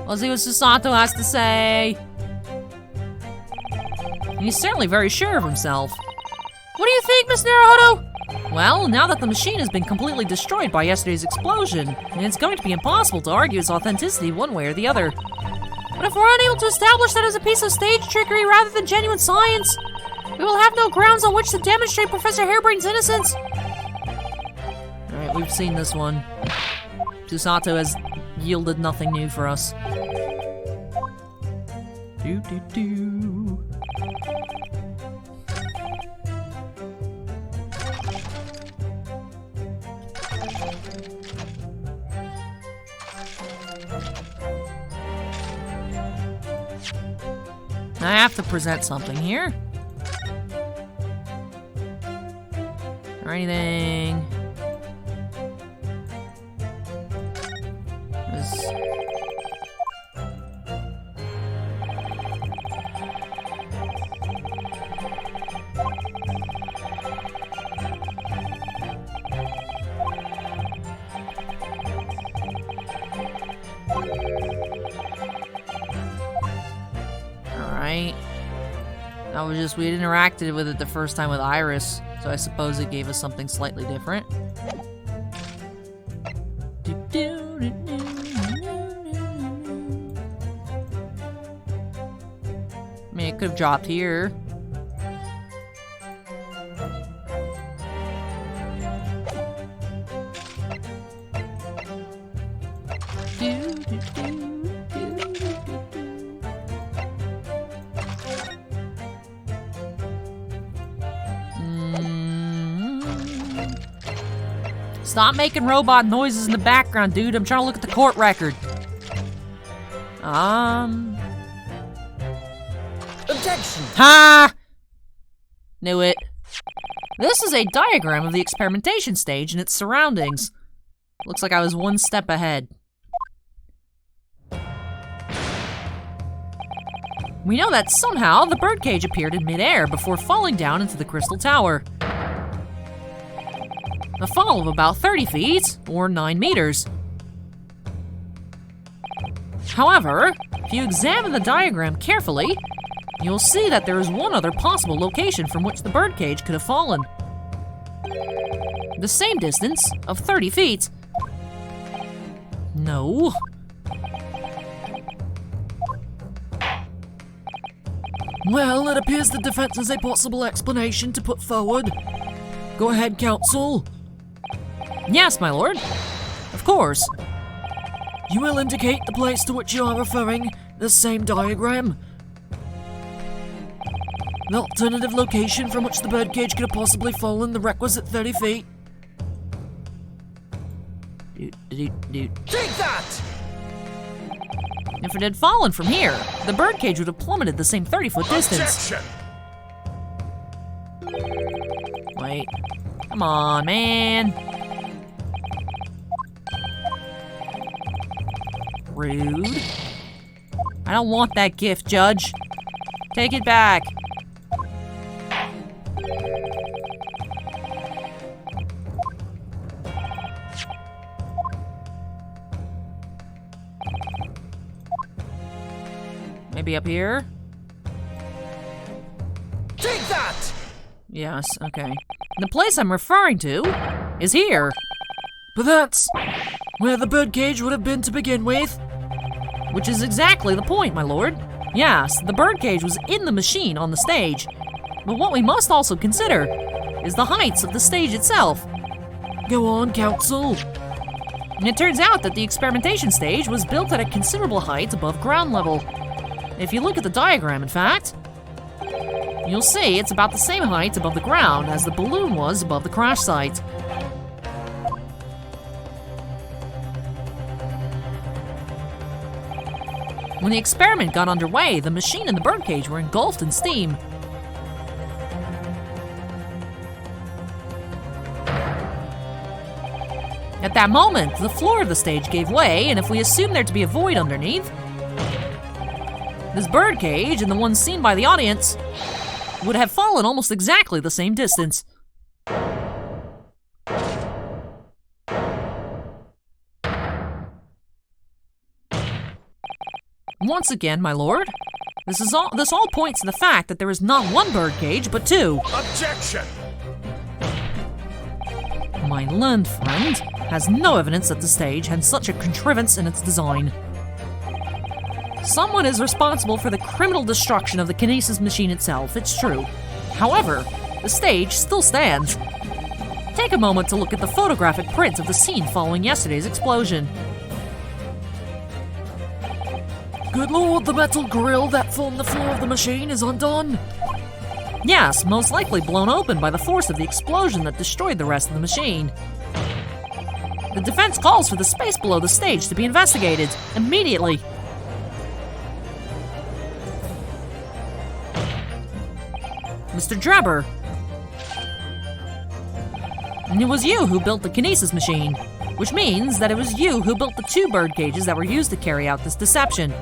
Let's see what Susato has to say. He's certainly very sure of himself. What do you think, Miss Naruhodo? Well, now that the machine has been completely destroyed by yesterday's explosion, it's going to be impossible to argue its authenticity one way or the other. But if we're unable to establish that as a piece of stage trickery rather than genuine science, we will have no grounds on which to demonstrate Professor Harebrain's innocence. Alright, we've seen this one. Susato has yielded nothing new for us. I have to present something here. Or anything. This. Alright. That was just, we had interacted with it the first time with Iris, so I suppose it gave us something slightly different. I mean, it could have dropped here. Stop making robot noises in the background, dude. I'm trying to look at the court record. Objection! Ha! Knew it. This is a diagram of the experimentation stage and its surroundings. Looks like I was one step ahead. We know that somehow the birdcage appeared in midair before falling down into the crystal tower. A fall of about 30 feet, or 9 meters. However, if you examine the diagram carefully, you'll see that there is one other possible location from which the birdcage could have fallen. The same distance of 30 feet. No. Well, it appears the defense has a possible explanation to put forward. Go ahead, counsel. Yes, my lord. Of course. You will indicate the place to which you are referring, the same diagram. The alternative location from which the birdcage could have possibly fallen the requisite 30 feet. Take that! If it had fallen from here, the birdcage would have plummeted the same 30-foot distance. Objection! Wait. Come on, man. Rude. I don't want that gift, Judge. Take it back. Maybe up here? Take that! Yes, okay. The place I'm referring to is here. But that's where the birdcage would have been to begin with. Which is exactly the point, my lord. Yes, the birdcage was in the machine on the stage. But what we must also consider is the heights of the stage itself. Go on, counsel. And it turns out that the experimentation stage was built at a considerable height above ground level. If you look at the diagram, in fact, you'll see it's about the same height above the ground as the balloon was above the crash site. When the experiment got underway, the machine and the birdcage were engulfed in steam. At that moment, the floor of the stage gave way, and if we assume there to be a void underneath, this birdcage and the one seen by the audience would have fallen almost exactly the same distance. Once again, my lord, this all points to the fact that there is not one birdcage, but two. Objection! My learned friend has no evidence that the stage had such a contrivance in its design. Someone is responsible for the criminal destruction of the kinesis machine itself, it's true. However, the stage still stands. Take a moment to look at the photographic print of the scene following yesterday's explosion. Good lord, the metal grill that formed the floor of the machine is undone. Yes, most likely blown open by the force of the explosion that destroyed the rest of the machine. The defense calls for the space below the stage to be investigated immediately. Mr. Drebber, and it was you who built the kinesis machine, which means that it was you who built the two bird cages that were used to carry out this deception.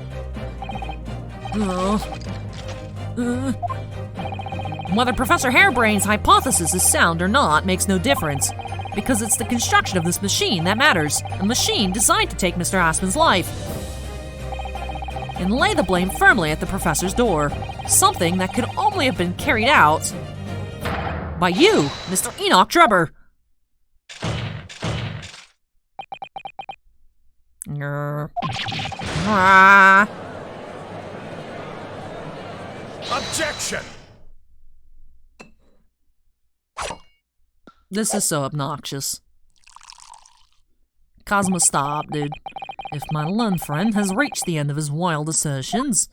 Whether Professor Hairbrain's hypothesis is sound or not makes no difference, because it's the construction of this machine that matters, a machine designed to take Mr. Aspen's life. And lay the blame firmly at the professor's door, something that could only have been carried out by you, Mr. Enoch Drebber. Objection! This is so obnoxious. Cosmo, stop, dude. If my learned friend has reached the end of his wild assertions.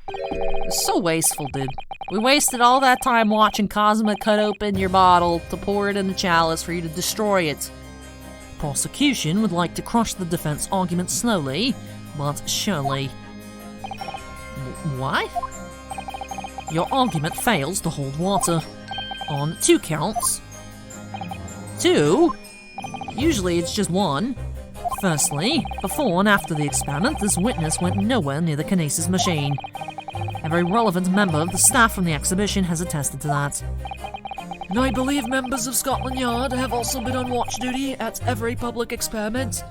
It's so wasteful, dude. We wasted all that time watching Cosmo cut open your bottle to pour it in the chalice for you to destroy it. Prosecution would like to crush the defense argument slowly, but surely. What? Your argument fails to hold water. On 2 counts. 2? Usually it's just 1. Firstly, before and after the experiment, this witness went nowhere near the kinesis machine. Every relevant member of the staff from the exhibition has attested to that. And I believe members of Scotland Yard have also been on watch duty at every public experiment.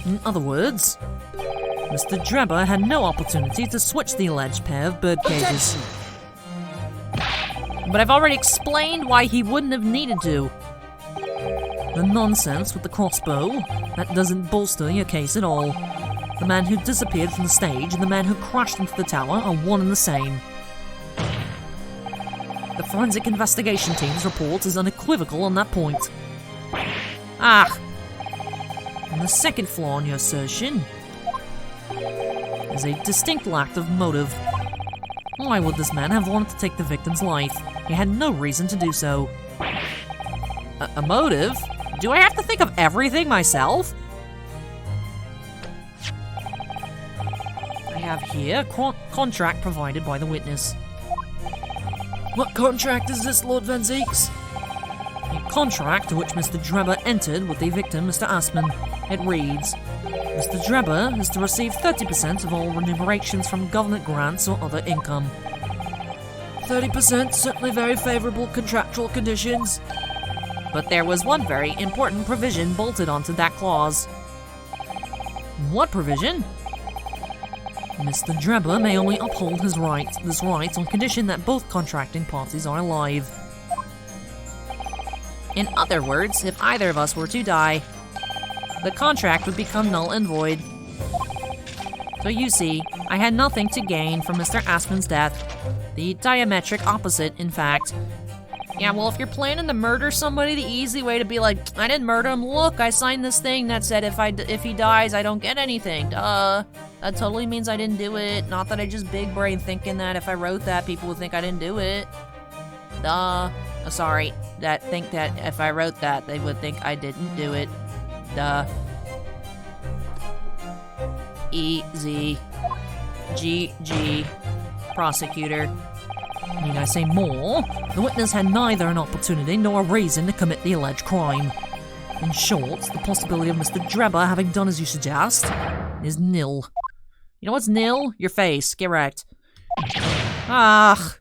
In other words, Mr. Drebber had no opportunity to switch the alleged pair of bird cages. But I've already explained why he wouldn't have needed to. The nonsense with the crossbow, that doesn't bolster your case at all. The man who disappeared from the stage and the man who crashed into the tower are one and the same. The forensic investigation team's report is unequivocal on that point. And the second flaw in your assertion is a distinct lack of motive. Why would this man have wanted to take the victim's life? He had no reason to do so. A motive? Do I have to think of everything myself? I have here a contract provided by the witness. What contract is this, Lord Van Zeeks? A contract to which Mr. Drebber entered with the victim, Mr. Aspen. It reads, Mr. Drebber is to receive 30% of all remunerations from government grants or other income. 30%, certainly very favourable contractual conditions. But there was one very important provision bolted onto that clause. What provision? Mr. Drebber may only uphold this right on condition that both contracting parties are alive. In other words, if either of us were to die, the contract would become null and void. So you see, I had nothing to gain from Mr. Aspen's death. The diametric opposite, in fact. Yeah, well, if you're planning to murder somebody, the easy way to be like, I didn't murder him. Look, I signed this thing that said if he dies, I don't get anything. Duh. That totally means I didn't do it. Not that I just big brain thinking that if I wrote that, people would think I didn't do it. Duh. Oh, sorry. Think that if I wrote that, they would think I didn't do it. Duh. E-Z. G-G. Prosecutor. Need I say more? The witness had neither an opportunity nor a reason to commit the alleged crime. In short, the possibility of Mr. Drebber having done as you suggest is nil. You know what's nil? Your face. Get wrecked. Ah.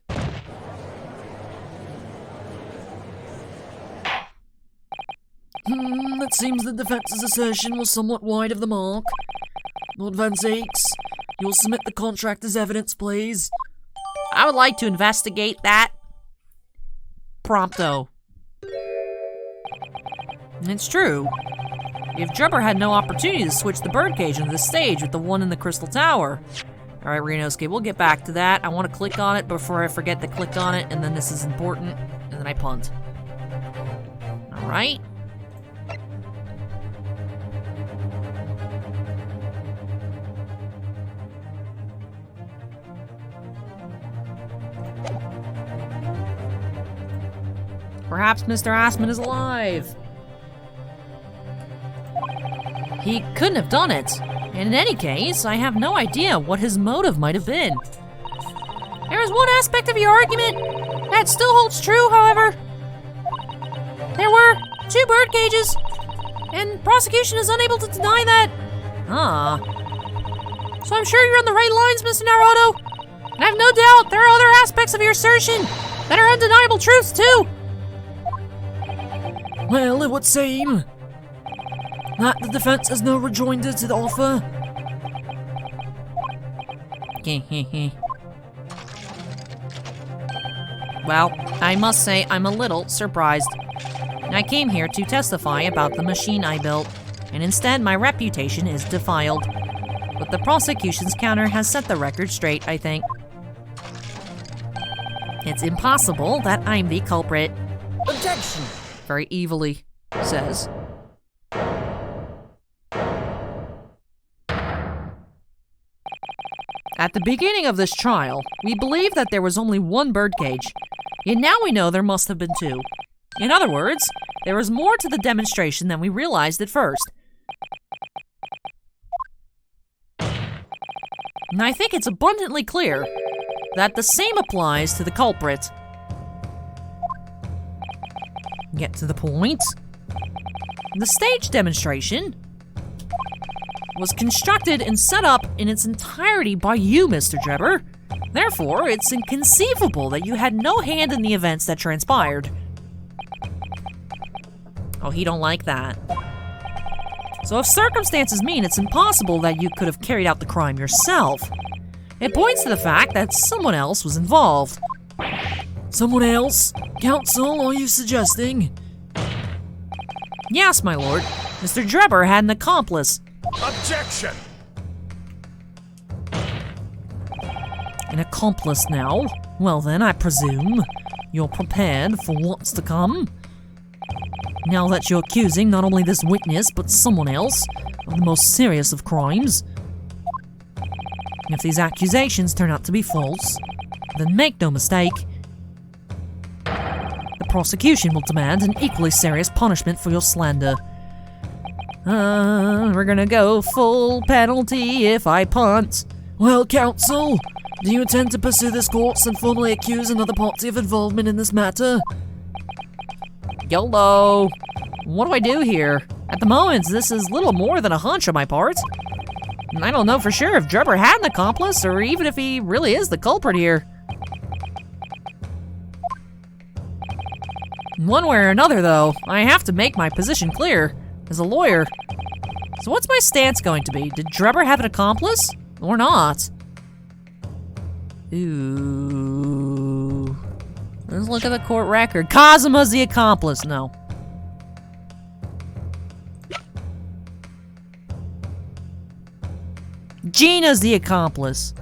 It seems the defense's assertion was somewhat wide of the mark. Lord Van Zakes, you'll submit the contract as evidence, please. I would like to investigate that. Prompto. And it's true. If Drebber had no opportunity to switch the birdcage into the stage with the one in the Crystal Tower. Alright, Renosuke, we'll get back to that. I want to click on it before I forget to click on it, and then this is important, and then I punt. Alright. Perhaps Mr. Assman is alive. He couldn't have done it. And in any case, I have no idea what his motive might have been. There is one aspect of your argument that still holds true, however. There were 2 bird cages, and prosecution is unable to deny that. Ah. So I'm sure you're on the right lines, Mr. Naruto. And I have no doubt there are other aspects of your assertion that are undeniable truths, too. Well, it would seem that the defense has no rejoinder to the offer. Well, I must say I'm a little surprised. I came here to testify about the machine I built, and instead my reputation is defiled. But the prosecution's counter has set the record straight, I think. It's impossible that I'm the culprit. Objection! Very evilly says. At the beginning of this trial, we believed that there was only 1 birdcage, yet now we know there must have been 2. In other words, there was more to the demonstration than we realized at first. And I think it's abundantly clear that the same applies to the culprit. Get to the point. The stage demonstration was constructed and set up in its entirety by you, Mr. Drebber. Therefore, it's inconceivable that you had no hand in the events that transpired. Oh, he don't like that. So if circumstances mean it's impossible that you could have carried out the crime yourself, it points to the fact that someone else was involved. Someone else? Counsel, are you suggesting? Yes, my lord. Mr. Drebber had an accomplice. Objection! An accomplice now? Well then, I presume you're prepared for what's to come? Now that you're accusing not only this witness, but someone else of the most serious of crimes. If these accusations turn out to be false, then make no mistake, the prosecution will demand an equally serious punishment for your slander. We're gonna go full penalty if I punt. Well, counsel, do you intend to pursue this course and formally accuse another party of involvement in this matter? YOLO! What do I do here? At the moment, this is little more than a hunch on my part. And I don't know for sure if Drebber had an accomplice, or even if he really is the culprit here. One way or another, though, I have to make my position clear as a lawyer. So what's my stance going to be? Did Drebber have an accomplice? Or not? Ooh. Let's look at the court record. Kazuma's the accomplice. No. Gina's the accomplice.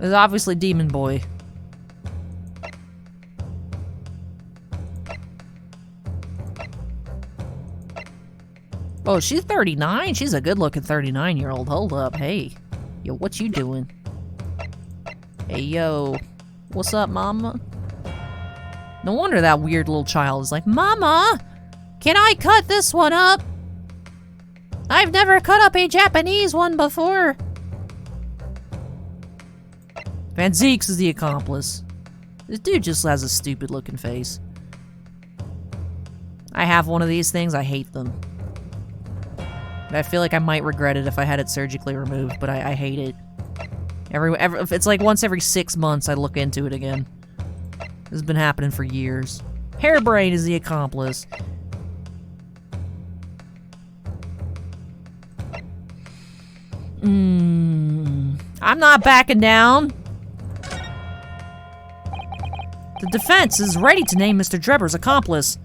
It's obviously Demon Boy. Oh, she's 39? She's a good-looking 39-year-old. Hold up. Hey. Yo, what you doing? Hey, yo. What's up, mama? No wonder that weird little child is like, Mama, can I cut this one up? I've never cut up a Japanese one before. Van Zeeks is the accomplice. This dude just has a stupid-looking face. I have one of these things. I hate them. I feel like I might regret it if I had it surgically removed, but I hate it. It's like once every 6 months I look into it again. This has been happening for years. Hairbrain is the accomplice. I'm not backing down. The defense is ready to name Mr. Drebber's accomplice.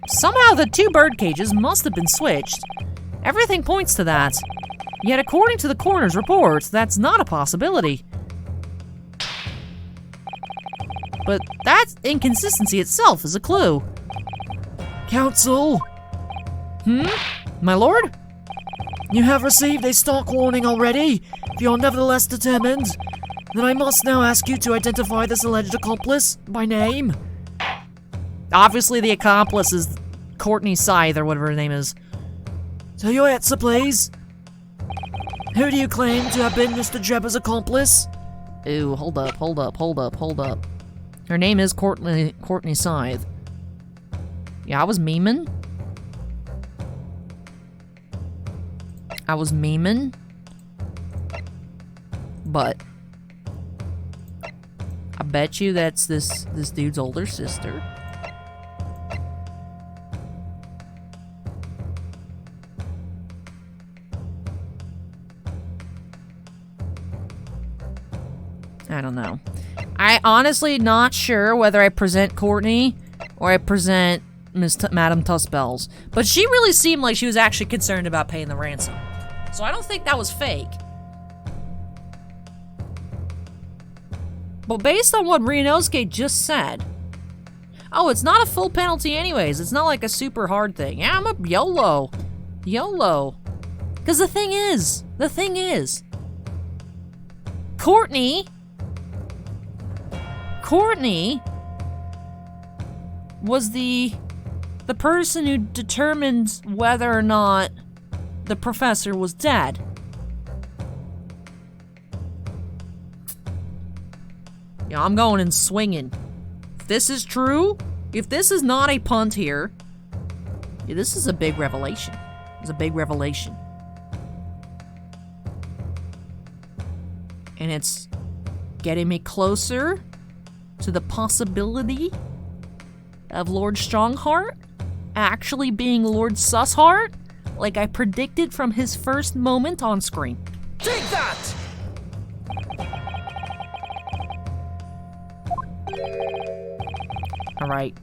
Somehow the 2 bird cages must have been switched. Everything points to that. Yet according to the coroner's report, that's not a possibility. But that inconsistency itself is a clue. Counsel! My lord? You have received a stalk warning already. If you are nevertheless determined, then I must now ask you to identify this alleged accomplice by name. Obviously the accomplice is Courtney Scythe, or whatever her name is. So your answer, please. Who do you claim to have been Mr. Drebber's accomplice? Ooh, hold up. Her name is Courtney Scythe. Yeah, I was memeing. But I bet you that's this dude's older sister. I don't know. I honestly not sure whether I present Courtney or I present Madame Tussbells. But she really seemed like she was actually concerned about paying the ransom. So I don't think that was fake. But based on what Ryunosuke just said... Oh, it's not a full penalty anyways. It's not like a super hard thing. Yeah, I'm a YOLO. YOLO. Because the thing is... Courtney was the person who determined whether or not the professor was dead. Yeah, I'm going and swinging. If this is true, if this is not a punt here, yeah, this is a big revelation. It's a big revelation. And it's getting me closer to the possibility of Lord Strongheart actually being Lord Sussheart, like I predicted from his first moment on screen. Take that! Alright.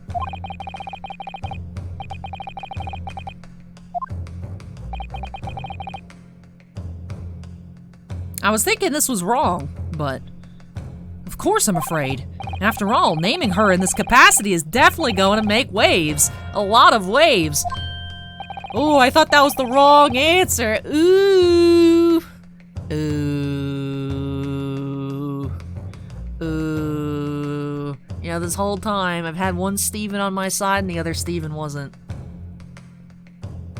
I was thinking this was wrong, but of course I'm afraid. After all, naming her in this capacity is definitely going to make waves. A lot of waves. Oh, I thought that was the wrong answer. Ooh. Ooh. Ooh. You know, this whole time I've had one Steven on my side and the other Steven wasn't.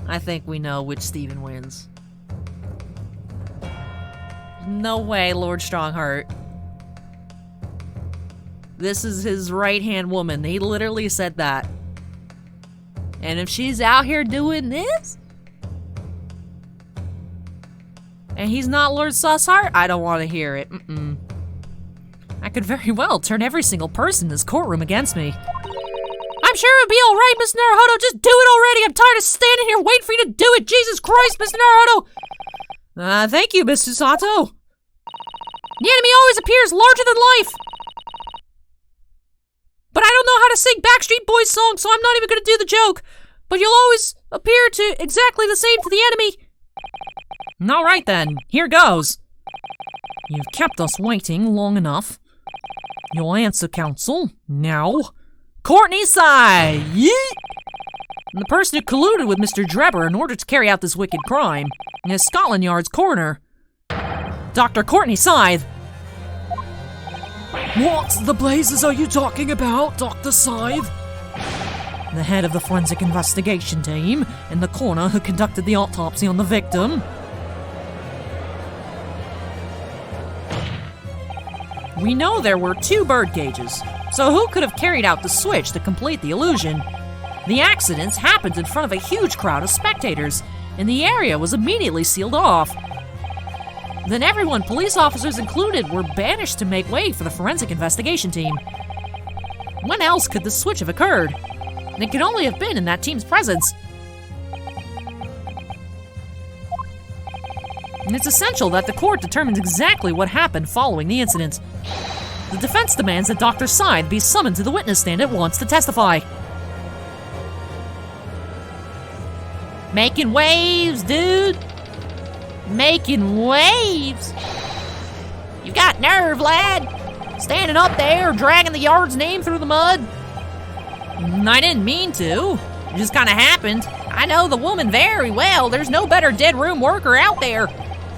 I think we know which Steven wins. No way, Lord Strongheart. This is his right-hand woman. He literally said that. And if she's out here doing this, and he's not Lord Sussheart, I don't want to hear it. I could very well turn every single person in this courtroom against me. I'm sure it'll be alright, Miss Naruhodo. Just do it already. I'm tired of standing here waiting for you to do it. Jesus Christ, Miss Naruhodo. Thank you, Miss Susato. The enemy always appears larger than life. But I don't know how to sing Backstreet Boys songs, so I'm not even gonna do the joke. But you'll always appear to exactly the same to the enemy. Alright then, here goes. You've kept us waiting long enough. Your answer, counsel, now. Courtney Sy! Yeet! And the person who colluded with Mr. Drebber in order to carry out this wicked crime is Scotland Yard's coroner, Dr. Courtney Scythe. What the blazes are you talking about, Dr. Scythe? The head of the forensic investigation team and the coroner who conducted the autopsy on the victim. We know there were 2 bird cages, so who could have carried out the switch to complete the illusion? The accidents happened in front of a huge crowd of spectators, and the area was immediately sealed off. Then everyone, police officers included, were banished to make way for the forensic investigation team. When else could the switch have occurred? And it could only have been in that team's presence. And it's essential that the court determines exactly what happened following the incident. The defense demands that Dr. Scythe be summoned to the witness stand at once to testify. Making waves, dude. Making waves. You got nerve, lad. Standing up there, dragging the yard's name through the mud. I didn't mean to. It just kind of happened. I know the woman very well. There's no better dead room worker out there.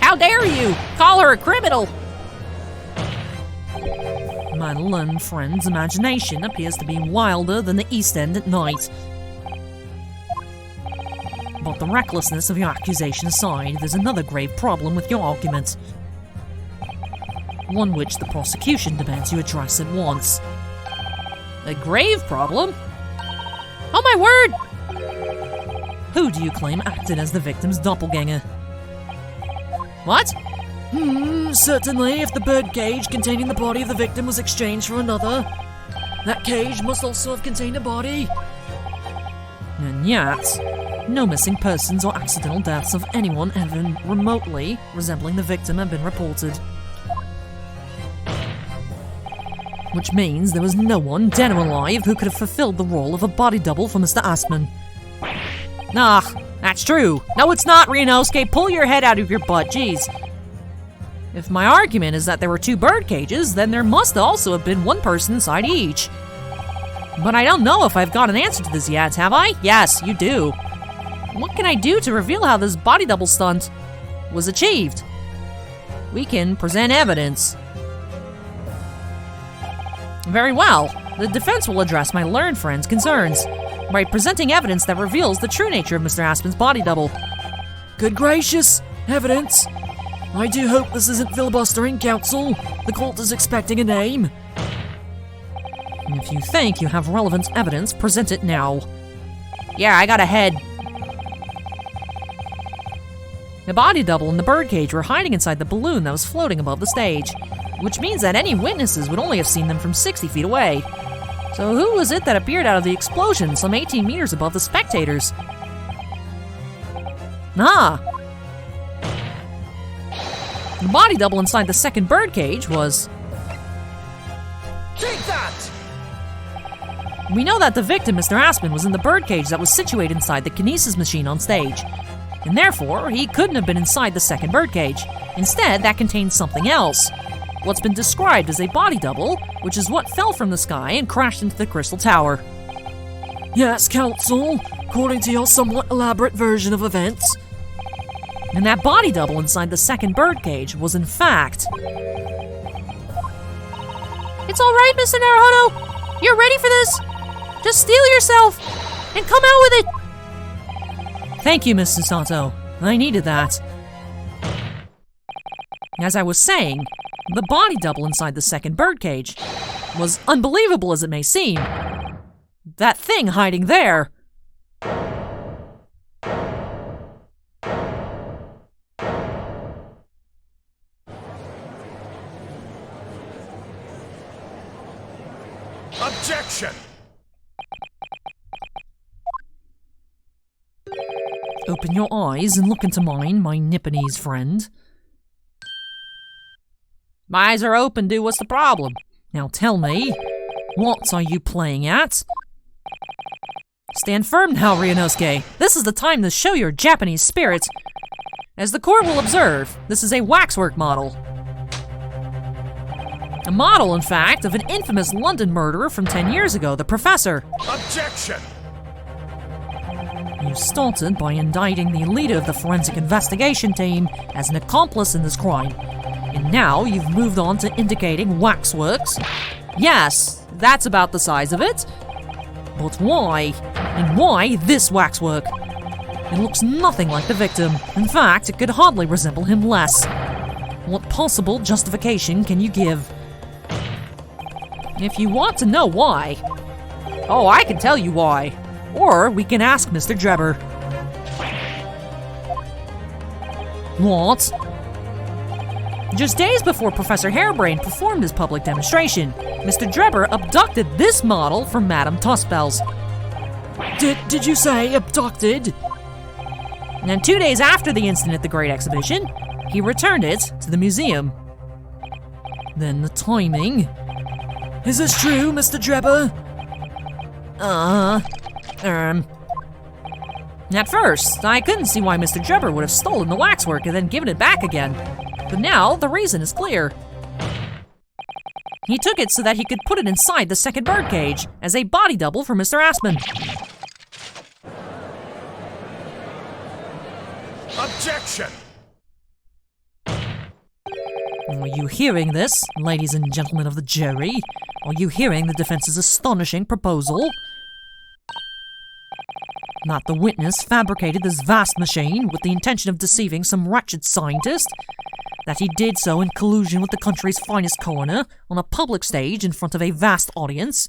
How dare you call her a criminal? My learned friend's imagination appears to be wilder than the East End at night. But the recklessness of your accusation aside, there's another grave problem with your argument. One which the prosecution demands you address at once. A grave problem? Oh my word! Who do you claim acted as the victim's doppelganger? What? Certainly, if the bird cage containing the body of the victim was exchanged for another, that cage must also have contained a body. And yet, no missing persons or accidental deaths of anyone even remotely resembling the victim have been reported. Which means there was no one, dead or alive, who could have fulfilled the role of a body double for Mr. Aspman. Ah, that's true. No, it's not, Rianosuke. Pull your head out of your butt, jeez. If my argument is that there were 2 bird cages, then there must also have been 1 person inside each. But I don't know if I've got an answer to this yet, have I? Yes, you do. What can I do to reveal how this body double stunt was achieved? We can present evidence. Very well. The defense will address my learned friend's concerns by presenting evidence that reveals the true nature of Mr. Aspin's body double. Good gracious, evidence. I do hope this isn't filibustering, counsel. The court is expecting a name. If you think you have relevant evidence, present it now. Yeah, I got a head. The body double and the birdcage were hiding inside the balloon that was floating above the stage, which means that any witnesses would only have seen them from 60 feet away. So who was it that appeared out of the explosion some 18 meters above the spectators? Ah! The body double inside the second birdcage was... Take that! We know that the victim, Mr. Aspin, was in the birdcage that was situated inside the kinesis machine on stage, and therefore he couldn't have been inside the second birdcage. Instead, that contained something else. What's been described as a body double, which is what fell from the sky and crashed into the Crystal Tower. Yes, counsel, according to your somewhat elaborate version of events. And that body double inside the second birdcage was in fact... It's alright, Mr. Naruhodo! You're ready for this? Just steel yourself and come out with it! Thank you, Mr. Sato. I needed that. As I was saying, the body double inside the second birdcage was unbelievable as it may seem. That thing hiding there... Objection! Open your eyes and look into mine, my Nipponese friend. My eyes are open, dude. What's the problem? Now tell me, what are you playing at? Stand firm now, Rianosuke. This is the time to show your Japanese spirit. As the court will observe, this is a waxwork model. A model, in fact, of an infamous London murderer from 10 years ago, the Professor. Objection! You started by indicting the leader of the forensic investigation team as an accomplice in this crime. And now you've moved on to indicating waxworks. Yes, that's about the size of it. But why? And why this waxwork? It looks nothing like the victim. In fact, it could hardly resemble him less. What possible justification can you give? If you want to know why... Oh, I can tell you why. Or we can ask Mr. Drebber. What? Just days before Professor Harebrain performed his public demonstration, Mr. Drebber abducted this model from Madame Tussbell's. Did you say abducted? And 2 days after the incident at the Great Exhibition, he returned it to the museum. Then the timing... Is this true, Mr. Drebber? At first, I couldn't see why Mr. Drebber would have stolen the waxwork and then given it back again. But now, the reason is clear. He took it so that he could put it inside the second birdcage as a body double for Mr. Aspen. Objection! Are you hearing this, ladies and gentlemen of the jury? Are you hearing the defense's astonishing proposal? That the witness fabricated this vast machine with the intention of deceiving some wretched scientist? That he did so in collusion with the country's finest coroner on a public stage in front of a vast audience?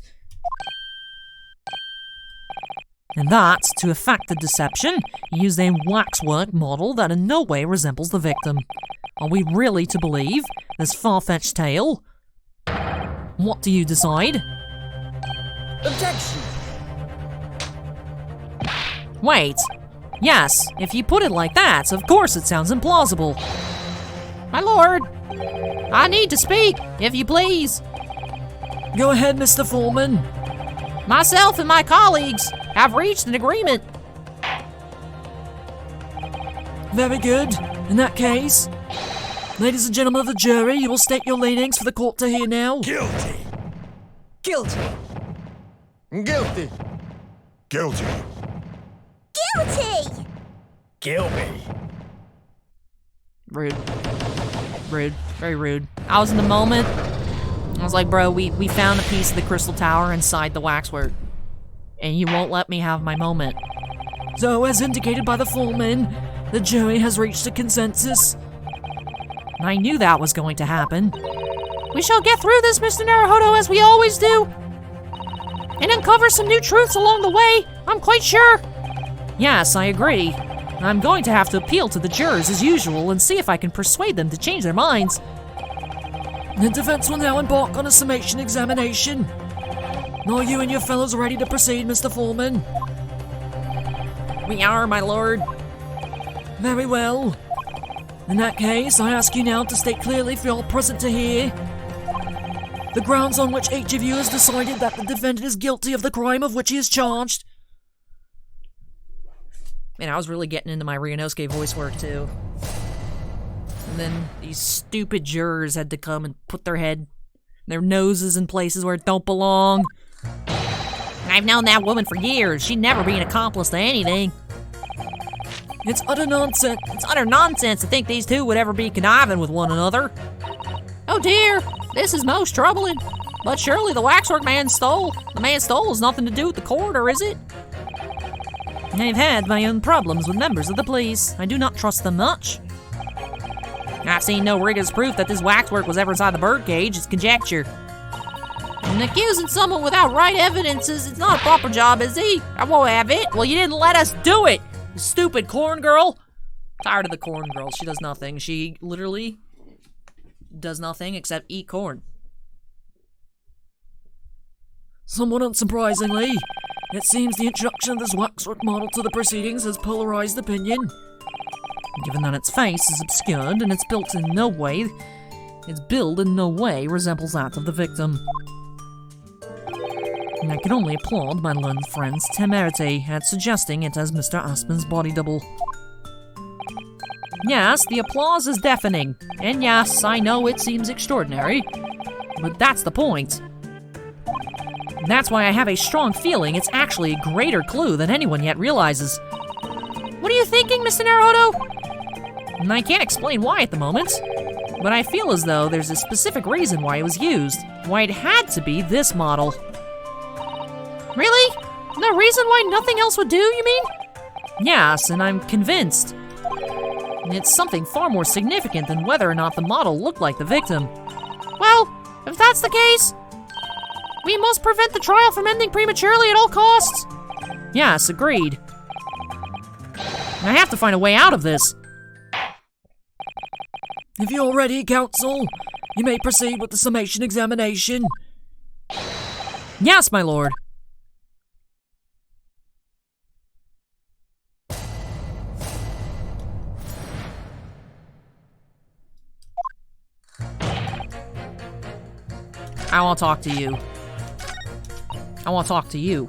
And that, to effect the deception, he used a waxwork model that in no way resembles the victim. Are we really to believe this far-fetched tale? What do you decide? Objection! Wait. Yes, if you put it like that, of course it sounds implausible. My lord, I need to speak, if you please. Go ahead, Mr. Foreman. Myself and my colleagues have reached an agreement. Very good. In that case, ladies and gentlemen of the jury, you will state your leanings for the court to hear now. Guilty! Guilty. Guilty! Guilty! Guilty! Kill me! Rude. Rude. Very rude. I was in the moment. I was like, bro, we found a piece of the crystal tower inside the waxwork. And you won't let me have my moment. So, as indicated by the foreman, the jury has reached a consensus. I knew that was going to happen. We shall get through this, Mr. Naruhodo, as we always do. And uncover some new truths along the way, I'm quite sure. Yes, I agree. I'm going to have to appeal to the jurors as usual and see if I can persuade them to change their minds. The defense will now embark on a summation examination. Are you and your fellows ready to proceed, Mr. Foreman? We are, my lord. Very well. In that case, I ask you now to state clearly for all present to hear the grounds on which each of you has decided that the defendant is guilty of the crime of which he is charged. Man, I was really getting into my Ryunosuke voice work, too. And then these stupid jurors had to come and put their noses in places where it don't belong. I've known that woman for years. She'd never be an accomplice to anything. It's utter nonsense. It's utter nonsense to think these two would ever be conniving with one another. Oh dear, this is most troubling. But surely the waxwork man stole. The man stole has nothing to do with the coroner, is it? I've had my own problems with members of the police. I do not trust them much. I've seen no rigorous proof that this waxwork was ever inside the birdcage. It's conjecture. And accusing someone without right evidences, it's not a proper job, is he? I won't have it. Well, you didn't let us do it, you stupid corn girl. Tired of the corn girl. She does nothing. She literally does nothing except eat corn. Somewhat unsurprisingly, it seems the introduction of this waxwork model to the proceedings has polarized opinion. Given that its face is obscured and its build in no way resembles that of the victim. And I can only applaud my learned friend's temerity at suggesting it as Mr. Aspen's body double. Yes, the applause is deafening, and yes, I know it seems extraordinary. But that's the point. And that's why I have a strong feeling it's actually a greater clue than anyone yet realizes. What are you thinking, Mr. Naruto? And I can't explain why at the moment, but I feel as though there's a specific reason why it was used, why it had to be this model. Really? No reason why nothing else would do, you mean? Yes, and I'm convinced. It's something far more significant than whether or not the model looked like the victim. Well, if that's the case, we must prevent the trial from ending prematurely at all costs. Yes, agreed. I have to find a way out of this. If you're ready, counsel, you may proceed with the summation examination. Yes, my lord. I want to talk to you. I want to talk to you.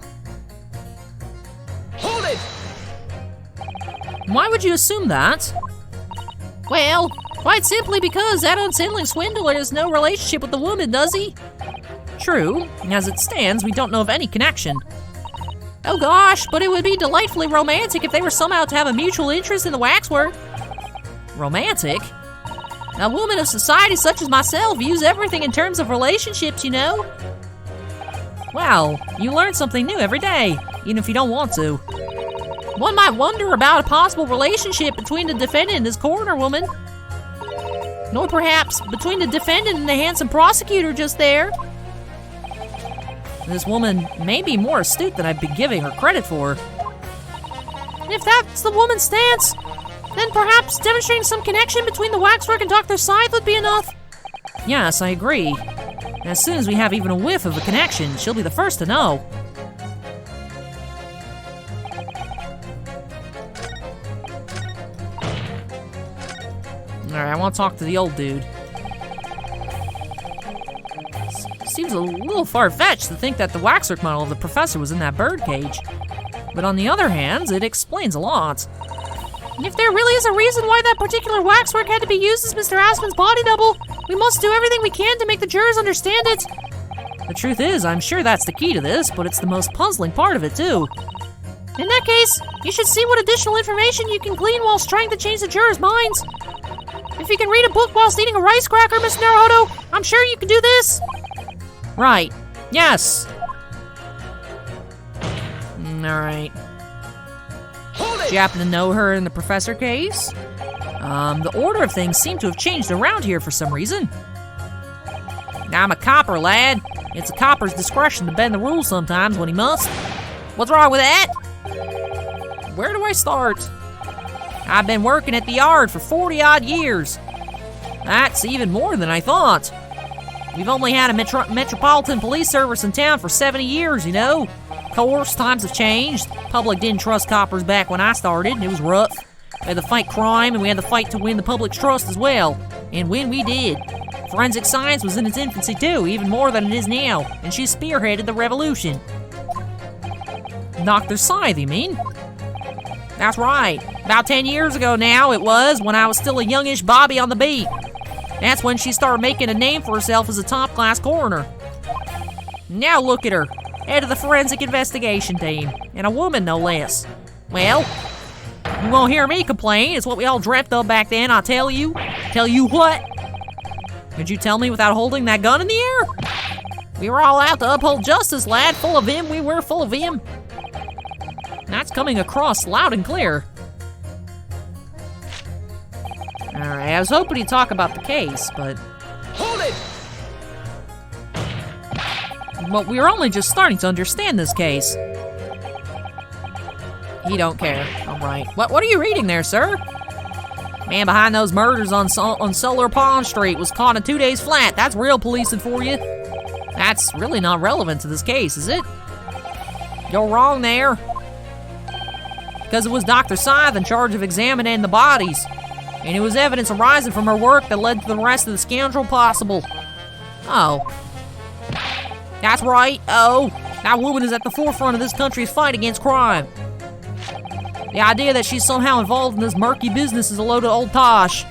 Hold it! Why would you assume that? Well, quite simply because that unsettling swindler has no relationship with the woman, does he? True. As it stands, we don't know of any connection. Oh gosh, but it would be delightfully romantic if they were somehow to have a mutual interest in the waxwork. Romantic? A woman of society such as myself views everything in terms of relationships, you know? Well, you learn something new every day, even if you don't want to. One might wonder about a possible relationship between the defendant and his coroner woman. Nor perhaps between the defendant and the handsome prosecutor just there. This woman may be more astute than I've been giving her credit for. If that's the woman's stance, then perhaps demonstrating some connection between the waxwork and Dr. Scythe would be enough. Yes, I agree. As soon as we have even a whiff of a connection, she'll be the first to know. Alright, I want to talk to the old dude. Seems a little far-fetched to think that the waxwork model of the professor was in that birdcage. But on the other hand, it explains a lot. If there really is a reason why that particular waxwork had to be used as Mr. Aspen's body double, we must do everything we can to make the jurors understand it. The truth is, I'm sure that's the key to this, but it's the most puzzling part of it, too. In that case, you should see what additional information you can glean whilst trying to change the jurors' minds. If you can read a book whilst eating a rice cracker, Mr. Naruto, I'm sure you can do this. Right. Yes. Alright. Do you happen to know her in the professor case? The order of things seem to have changed around here for some reason. I'm a copper, lad. It's a copper's discretion to bend the rules sometimes when he must. What's wrong with that? Where do I start? I've been working at the yard for 40-odd years. That's even more than I thought. We've only had a metropolitan police service in town for 70 years, you know. Of course, times have changed. Public didn't trust coppers back when I started, and it was rough. We had to fight crime, and we had to fight to win the public's trust as well. And when we did. Forensic science was in its infancy too, even more than it is now, and she spearheaded the revolution. Dr. Scythe, you mean? That's right. About 10 years ago now it was, when I was still a youngish Bobby on the beat. That's when she started making a name for herself as a top-class coroner. Now look at her. Head of the forensic investigation team, and a woman no less. Well, you won't hear me complain. It's what we all dreamt of back then, I'll tell you. Tell you what? Could you tell me without holding that gun in the air? We were all out to uphold justice, lad. Full of him, we were full of him. That's coming across loud and clear. Alright, I was hoping he'd talk about the case, but... Hold it! But we were only just starting to understand this case. He don't care. Alright. What are you reading there, sir? Man behind those murders on Solar Pond Street was caught in 2 days flat. That's real policing for you. That's really not relevant to this case, is it? You're wrong there. Because it was Dr. Scythe in charge of examining the bodies. And it was evidence arising from her work that led to the arrest of the scoundrel possible. Oh. That's right. Oh. That woman is at the forefront of this country's fight against crime. The idea that she's somehow involved in this murky business is a load of old tosh.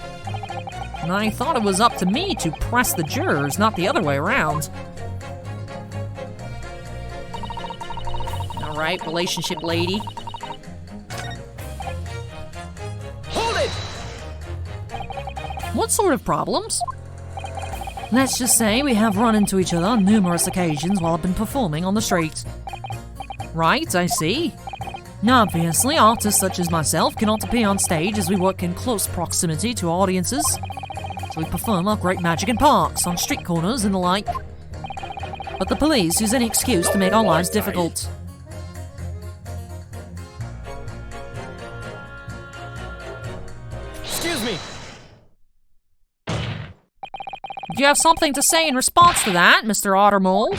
and I thought it was up to me to press the jurors, not the other way around. Alright, relationship lady. Hold it! What sort of problems? Let's just say we have run into each other on numerous occasions while I've been performing on the street. Right, I see. Now, obviously, artists such as myself cannot appear on stage as we work in close proximity to audiences. So we perform our great magic in parks, on street corners and the like. But the police use any excuse to make our lives difficult. Excuse me. Do you have something to say in response to that, Mr. Ottermole?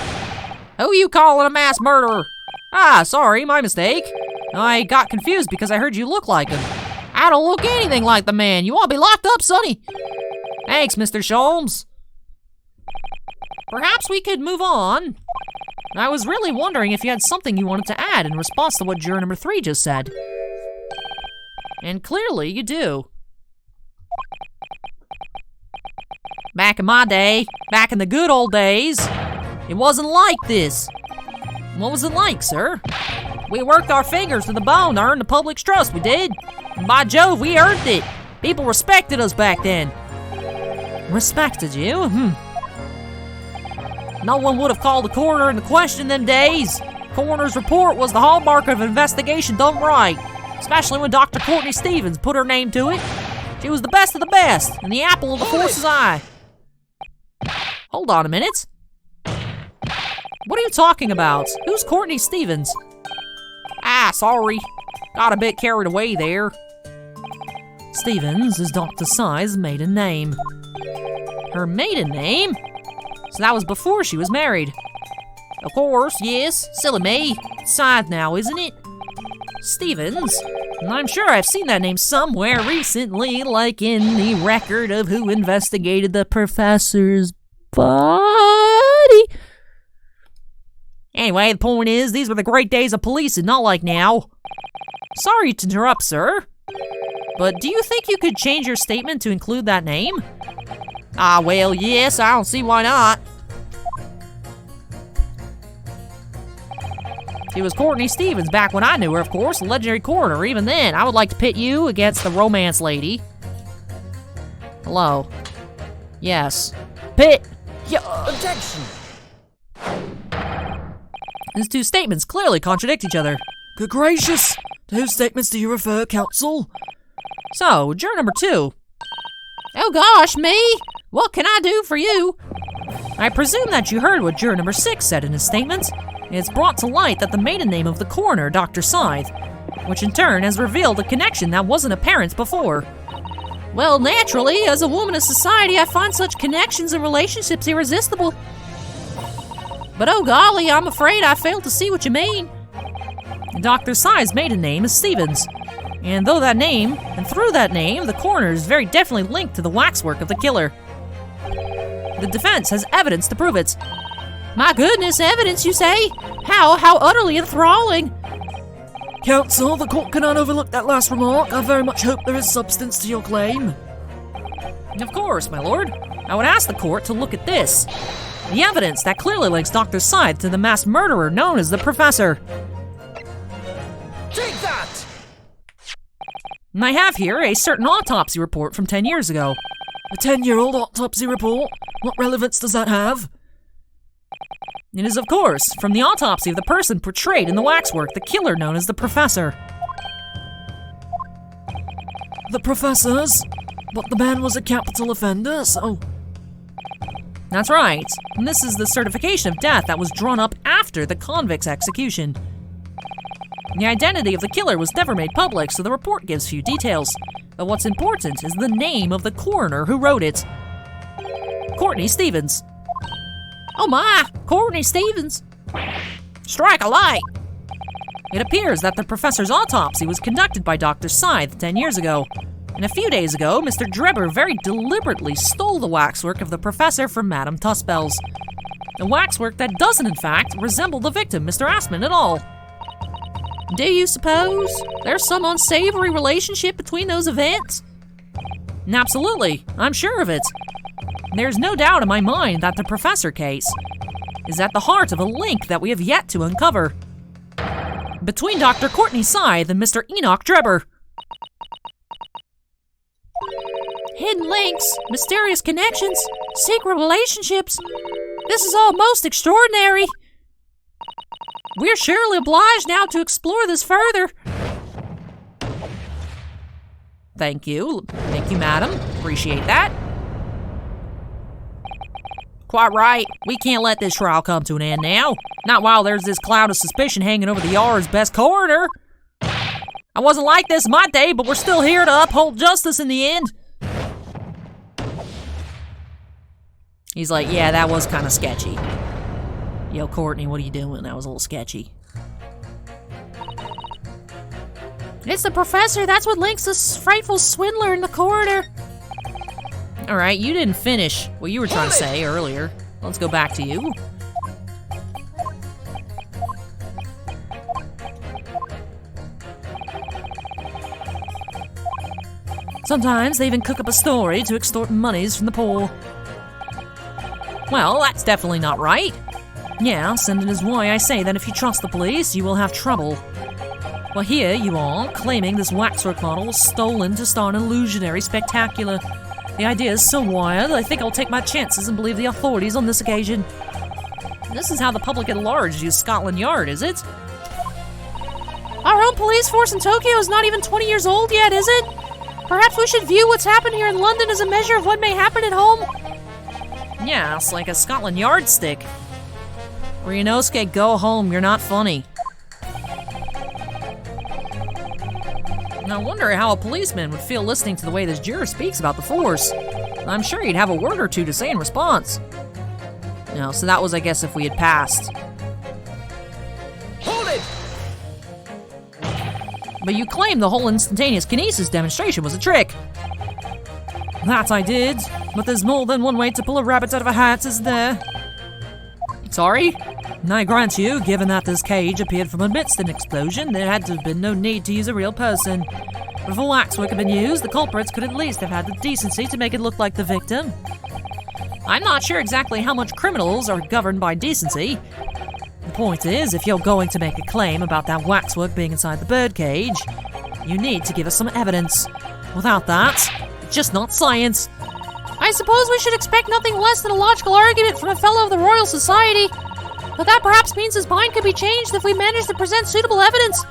Who you calling a mass murderer? Ah, sorry, my mistake. I got confused because I heard you look like him. I don't look anything like the man. You want to be locked up, sonny? Thanks, Mr. Sholmes. Perhaps we could move on. I was really wondering if you had something you wanted to add in response to what juror number 3 just said. And clearly you do. Back in my day, back in the good old days, it wasn't like this. What was it like, sir? We worked our fingers to the bone to earn the public's trust, we did. And by Jove, we earned it. People respected us back then. Respected you? No one would have called the coroner into question them days. Coroner's report was the hallmark of an investigation done right, especially when Dr. Courtney Stevens put her name to it. She was the best of the best, and the apple of the force's eye. Hold on a minute. What are you talking about? Who's Courtney Stevens? Ah, sorry. Got a bit carried away there. Stevens is Dr. Scythe's maiden name. Her maiden name? So that was before she was married. Of course, yes. Silly me. It's Scythe now, isn't it? Stevens? And I'm sure I've seen that name somewhere recently, like in the record of who investigated the professor's body. Anyway, the point is, these were the great days of policing, not like now. Sorry to interrupt, sir. But do you think you could change your statement to include that name? Ah, well, yes, I don't see why not. She was Courtney Stevens back when I knew her, of course, a legendary coroner. Even then, I would like to pit you against the romance lady. Hello. Yes. Pit. Objection. These two statements clearly contradict each other. Good gracious! To whose statements do you refer, counsel? So, juror number 2. Oh gosh, me? What can I do for you? I presume that you heard what juror number 6 said in his statement. It's brought to light that the maiden name of the coroner, Dr. Scythe, which in turn has revealed a connection that wasn't apparent before. Well, naturally, as a woman of society, I find such connections and relationships irresistible. But oh golly, I'm afraid I fail to see what you mean. Dr. Scythe's maiden name is Stevens. And through that name, the coroner is very definitely linked to the waxwork of the killer. The defense has evidence to prove it. My goodness, evidence, you say? How utterly enthralling. Counsel, the court cannot overlook that last remark. I very much hope there is substance to your claim. Of course, my lord. I would ask the court to look at this. The evidence that clearly links Dr. Scythe to the mass murderer known as the Professor. Take that! And I have here a certain autopsy report from 10 years ago. A 10-year-old autopsy report? What relevance does that have? It is, of course, from the autopsy of the person portrayed in the waxwork, the killer known as the Professor. The Professor's? But the man was a capital offender, so... That's right, and this is the certification of death that was drawn up after the convict's execution. The identity of the killer was never made public, so the report gives few details. But what's important is the name of the coroner who wrote it. Courtney Stevens. Oh my, Courtney Stevens. Strike a light! It appears that the professor's autopsy was conducted by Dr. Scythe 10 years ago. And a few days ago, Mr. Drebber very deliberately stole the waxwork of the professor from Madame Tussbell's. A waxwork that doesn't, in fact, resemble the victim, Mr. Assman, at all. Do you suppose there's some unsavory relationship between those events? Absolutely, I'm sure of it. There's no doubt in my mind that the Professor case is at the heart of a link that we have yet to uncover between Dr. Courtney Scythe and Mr. Enoch Drebber. Hidden links, mysterious connections, secret relationships. This is all most extraordinary. We're surely obliged now to explore this further. Thank you, madam. Appreciate that. Quite right. We can't let this trial come to an end now. Not while there's this cloud of suspicion hanging over the yard's best coroner. I wasn't like this in my day, but we're still here to uphold justice in the end. He's like, yeah, that was kind of sketchy. Yo, Courtney, what are you doing? That was a little sketchy. It's the Professor. That's what links this frightful swindler in the corridor. All right, you didn't finish what you were trying to say earlier. Let's go back to you. Sometimes they even cook up a story to extort monies from the poor. Well, that's definitely not right. Yes, and it is why I say that if you trust the police, you will have trouble. Well, here you are, claiming this waxwork model was stolen to star in an illusionary spectacular. The idea is so wild, I think I'll take my chances and believe the authorities on this occasion. This is how the public at large views Scotland Yard, is it? Our own police force in Tokyo is not even 20 years old yet, is it? Perhaps we should view what's happened here in London as a measure of what may happen at home? Yeah, it's like a Scotland Yard stick. Ryunosuke, go home, you're not funny. I wonder how a policeman would feel listening to the way this juror speaks about the force. I'm sure he'd have a word or two to say in response. No, so that was, I guess, if we had passed. Hold it! But you claim the whole instantaneous kinesis demonstration was a trick. That I did, but there's more than one way to pull a rabbit out of a hat, isn't there? Sorry? I grant you, given that this cage appeared from amidst an explosion, there had to have been no need to use a real person. But if a waxwork had been used, the culprits could at least have had the decency to make it look like the victim. I'm not sure exactly how much criminals are governed by decency. The point is, if you're going to make a claim about that waxwork being inside the birdcage, you need to give us some evidence. Without that, it's just not science. I suppose we should expect nothing less than a logical argument from a fellow of the Royal Society. But that perhaps means his mind could be changed if we manage to present suitable evidence.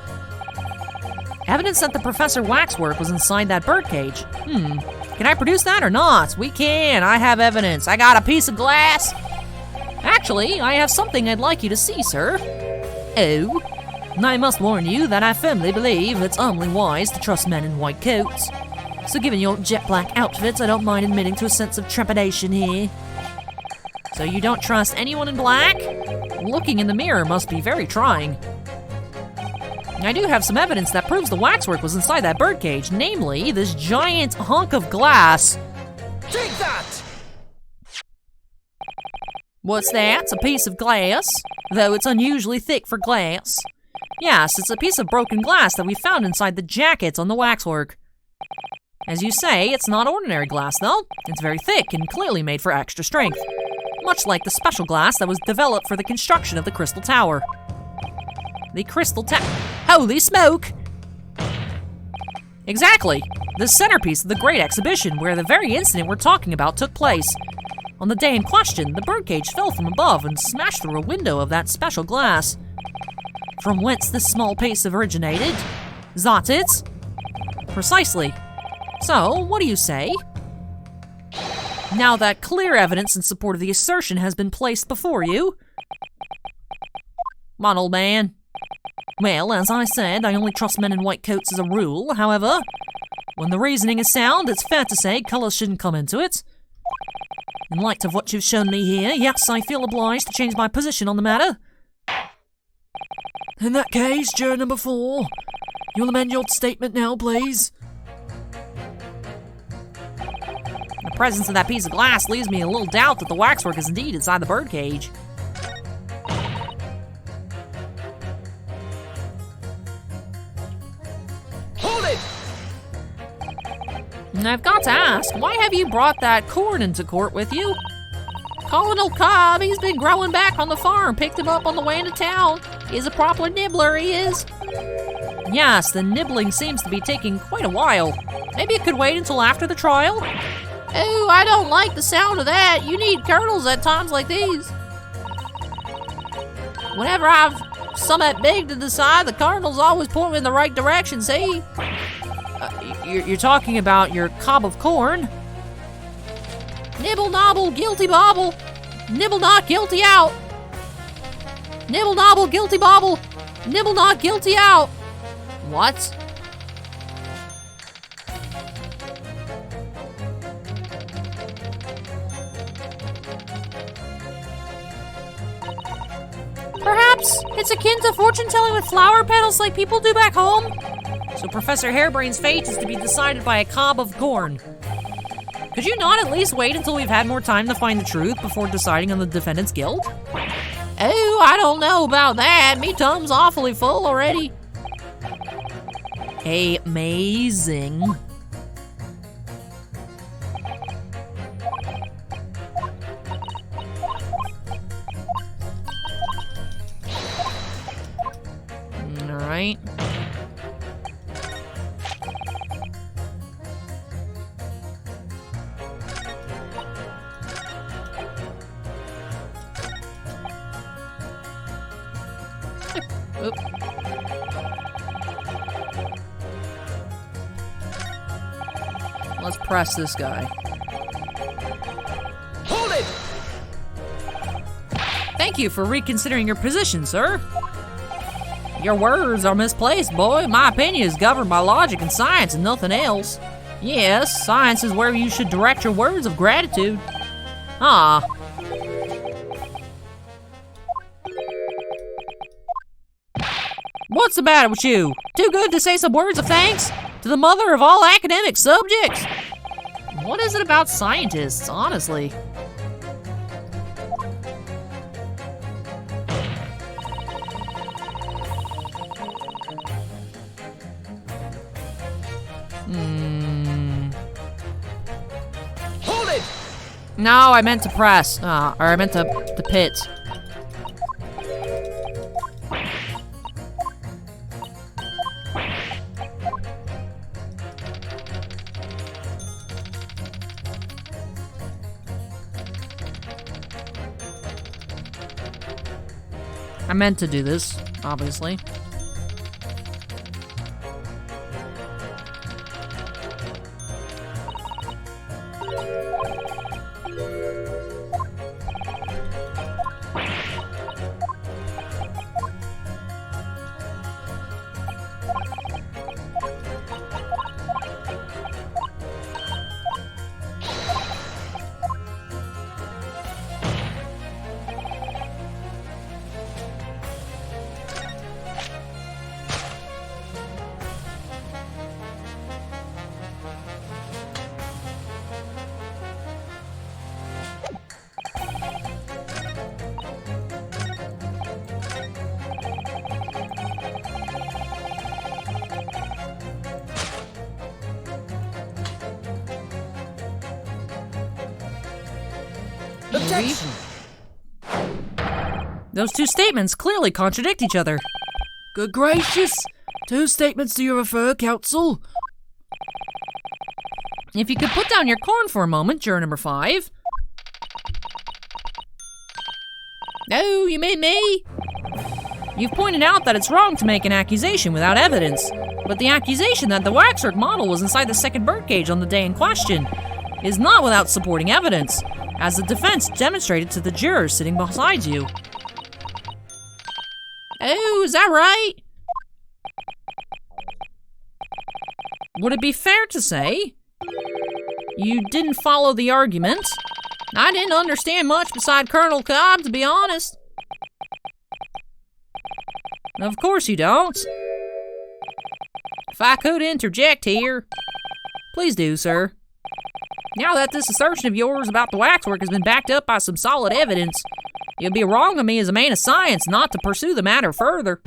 Evidence that the Professor Waxwork was inside that birdcage. Can I produce that or not? We can. I have evidence. I got a piece of glass. Actually, I have something I'd like you to see, sir. Oh. I must warn you that I firmly believe it's only wise to trust men in white coats. So given your jet black outfits, I don't mind admitting to a sense of trepidation here. So you don't trust anyone in black? Looking in the mirror must be very trying. I do have some evidence that proves the waxwork was inside that birdcage, namely this giant hunk of glass. Take that! What's that? It's a piece of glass, though it's unusually thick for glass. Yes, it's a piece of broken glass that we found inside the jackets on the waxwork. As you say, it's not ordinary glass, though. It's very thick and clearly made for extra strength. Much like the special glass that was developed for the construction of the Crystal Tower. The Crystal Tower. Holy smoke! Exactly! The centerpiece of the Great Exhibition, where the very incident we're talking about took place. On the day in question, the birdcage fell from above and smashed through a window of that special glass. From whence this small piece originated? That it? Precisely. So, what do you say? Now that clear evidence in support of the assertion has been placed before you. Come on, old man. Well, as I said, I only trust men in white coats as a rule. However, when the reasoning is sound, it's fair to say color shouldn't come into it. In light of what you've shown me here, yes, I feel obliged to change my position on the matter. In that case, juror number 4, you'll amend your statement now, please. The presence of that piece of glass leaves me a little doubt that the waxwork is indeed inside the birdcage. Hold it! And I've got to ask, why have you brought that corn into court with you? Colonel Cobb, he's been growing back on the farm. Picked him up on the way into town. He's a proper nibbler, he is. Yes, the nibbling seems to be taking quite a while. Maybe it could wait until after the trial? Oh, I don't like the sound of that. You need kernels at times like these. Whenever I've something big to decide, the kernels always point me in the right direction, see? You're talking about your cob of corn? Nibble nobble, guilty bobble. Nibble not guilty out. Nibble nobble, guilty bobble. Nibble not guilty out. What? Perhaps it's akin to fortune telling with flower petals like people do back home? So Professor Hairbrain's fate is to be decided by a cob of corn. Could you not at least wait until we've had more time to find the truth before deciding on the defendant's guilt? Oh, I don't know about that. Me tum's awfully full already. Amazing. All right. Oop. Let's press this guy. Hold it! Thank you for reconsidering your position, sir. Your words are misplaced, boy. My opinion is governed by logic and science and nothing else. Yes, science is where you should direct your words of gratitude. Ah. What's the matter with you? Too good to say some words of thanks? To the mother of all academic subjects? What is it about scientists, honestly? Hold it! No, I meant to press. Or I meant to pit. I meant to do this, obviously. Objection! Those two statements clearly contradict each other. Good gracious! Two statements do you refer, counsel? If you could put down your corn for a moment, juror number 5. Oh, you mean me? You've pointed out that it's wrong to make an accusation without evidence, but the accusation that the waxwork model was inside the second birdcage on the day in question is not without supporting evidence, as the defense demonstrated to the jurors sitting beside you. Oh, is that right? Would it be fair to say you didn't follow the argument? I didn't understand much beside Colonel Cobb, to be honest. Of course you don't. If I could interject here, please do, sir. Now that this assertion of yours about the waxwork has been backed up by some solid evidence, it'd be wrong of me as a man of science not to pursue the matter further.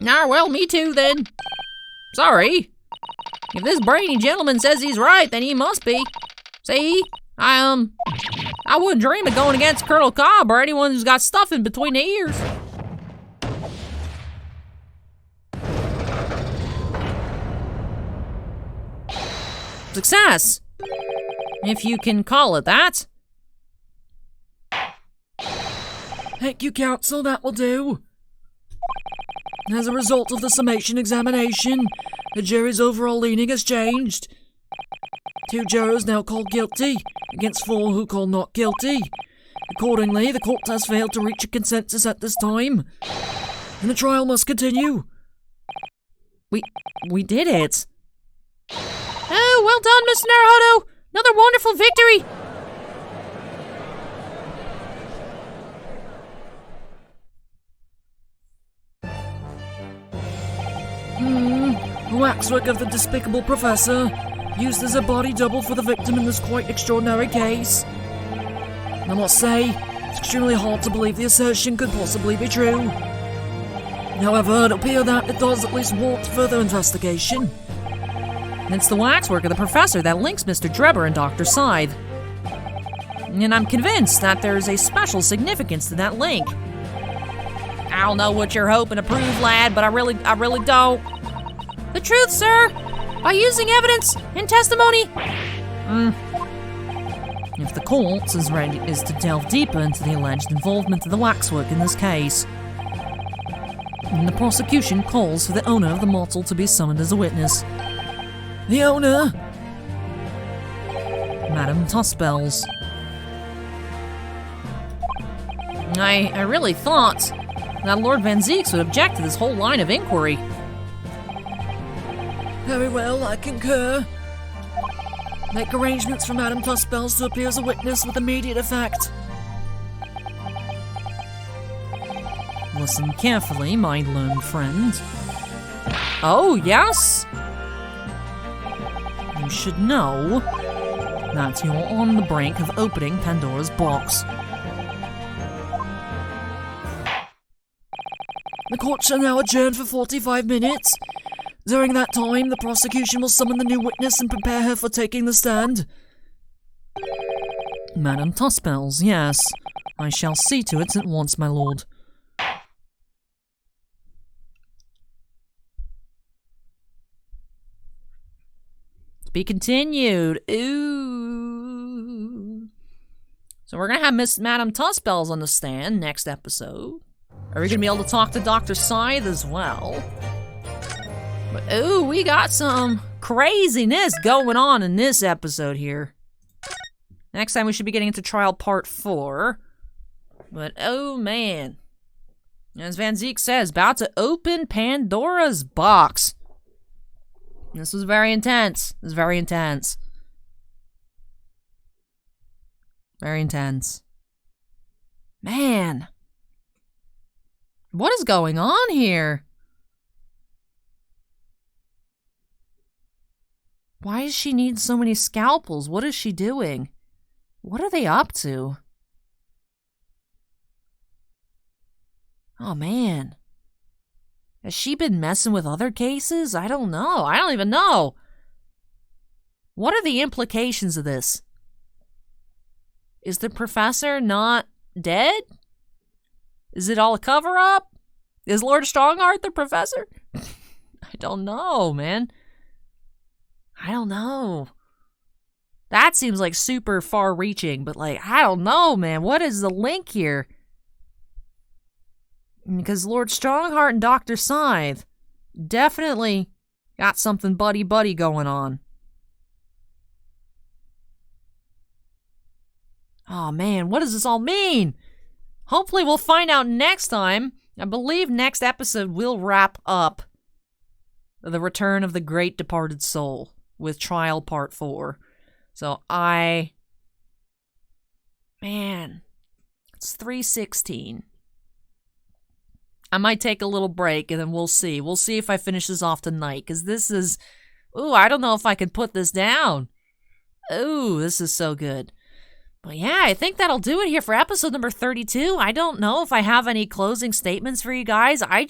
Ah, well, me too, then. Sorry. If this brainy gentleman says he's right, then he must be. See, I wouldn't dream of going against Colonel Cobb or anyone who's got stuff in between the ears. Success, if you can call it that. Thank you, counsel, that will do. As a result of the summation examination, the jury's overall leaning has changed. 2 jurors now called guilty, against 4 who call not guilty. Accordingly, the court has failed to reach a consensus at this time, and the trial must continue. We did it. Oh, well done, Mr. Naruhodo! Another wonderful victory! The waxwork of the despicable professor, used as a body double for the victim in this quite extraordinary case. I must say, it's extremely hard to believe the assertion could possibly be true. However, it appears that it does at least warrant further investigation. It's the waxwork of the professor that links Mr. Drebber and Dr. Scythe. And I'm convinced that there's a special significance to that link. I don't know what you're hoping to prove, lad, but I really don't. The truth, sir, by using evidence and testimony. If the court is ready to delve deeper into the alleged involvement of the waxwork in this case, then the prosecution calls for the owner of the model to be summoned as a witness. The owner? Madame Tuspels. I really thought that Lord Van Zeeks would object to this whole line of inquiry. Very well, I concur. Make arrangements for Madame Tuspels to appear as a witness with immediate effect. Listen carefully, my learned friend. Oh, yes? You should know that you're on the brink of opening Pandora's box. The court shall now adjourn for 45 minutes. During that time, the prosecution will summon the new witness and prepare her for taking the stand. Madame Tuspels, yes. I shall see to it at once, my lord. To be continued. Ooh. So we're gonna have Madame Tuspels on the stand next episode. Are we gonna be able to talk to Dr. Scythe as well? But, ooh, we got some craziness going on in this episode here. Next time we should be getting into trial part 4. But, oh man. As Van Zeek says, about to open Pandora's box. This was very intense. This was very intense. Very intense. Man. What is going on here? Why does she need so many scalpels? What is she doing? What are they up to? Oh, man. Has she been messing with other cases? I don't know. I don't even know. What are the implications of this? Is the professor not dead? Is it all a cover-up? Is Lord Strongheart the professor? I don't know, man. I don't know. That seems like super far-reaching, but like, I don't know, man. What is the link here? Because Lord Strongheart and Dr. Scythe definitely got something buddy-buddy going on. Oh, man, what does this all mean? Hopefully we'll find out next time. I believe next episode will wrap up the return of the great departed soul with trial part 4. So man, it's 3:16. I might take a little break and then we'll see. We'll see if I finish this off tonight, because this is, I don't know if I can put this down. This is so good. But yeah, I think that'll do it here for episode number 32. I don't know if I have any closing statements for you guys. I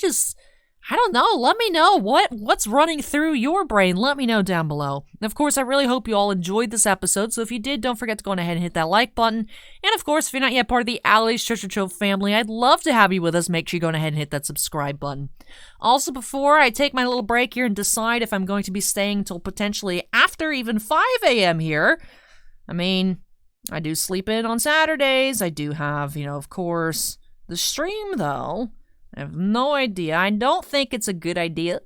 I don't know. Let me know what's running through your brain. Let me know down below. And of course, I really hope you all enjoyed this episode. So if you did, don't forget to go ahead and hit that like button. And of course, if you're not yet part of the Alley's Treasure Trove family, I'd love to have you with us. Make sure you go ahead and hit that subscribe button. Also, before I take my little break here and decide if I'm going to be staying till potentially after even 5 a.m. here, I mean, I do sleep in on Saturdays. I do have, of course, the stream though. I have no idea. I don't think it's a good idea.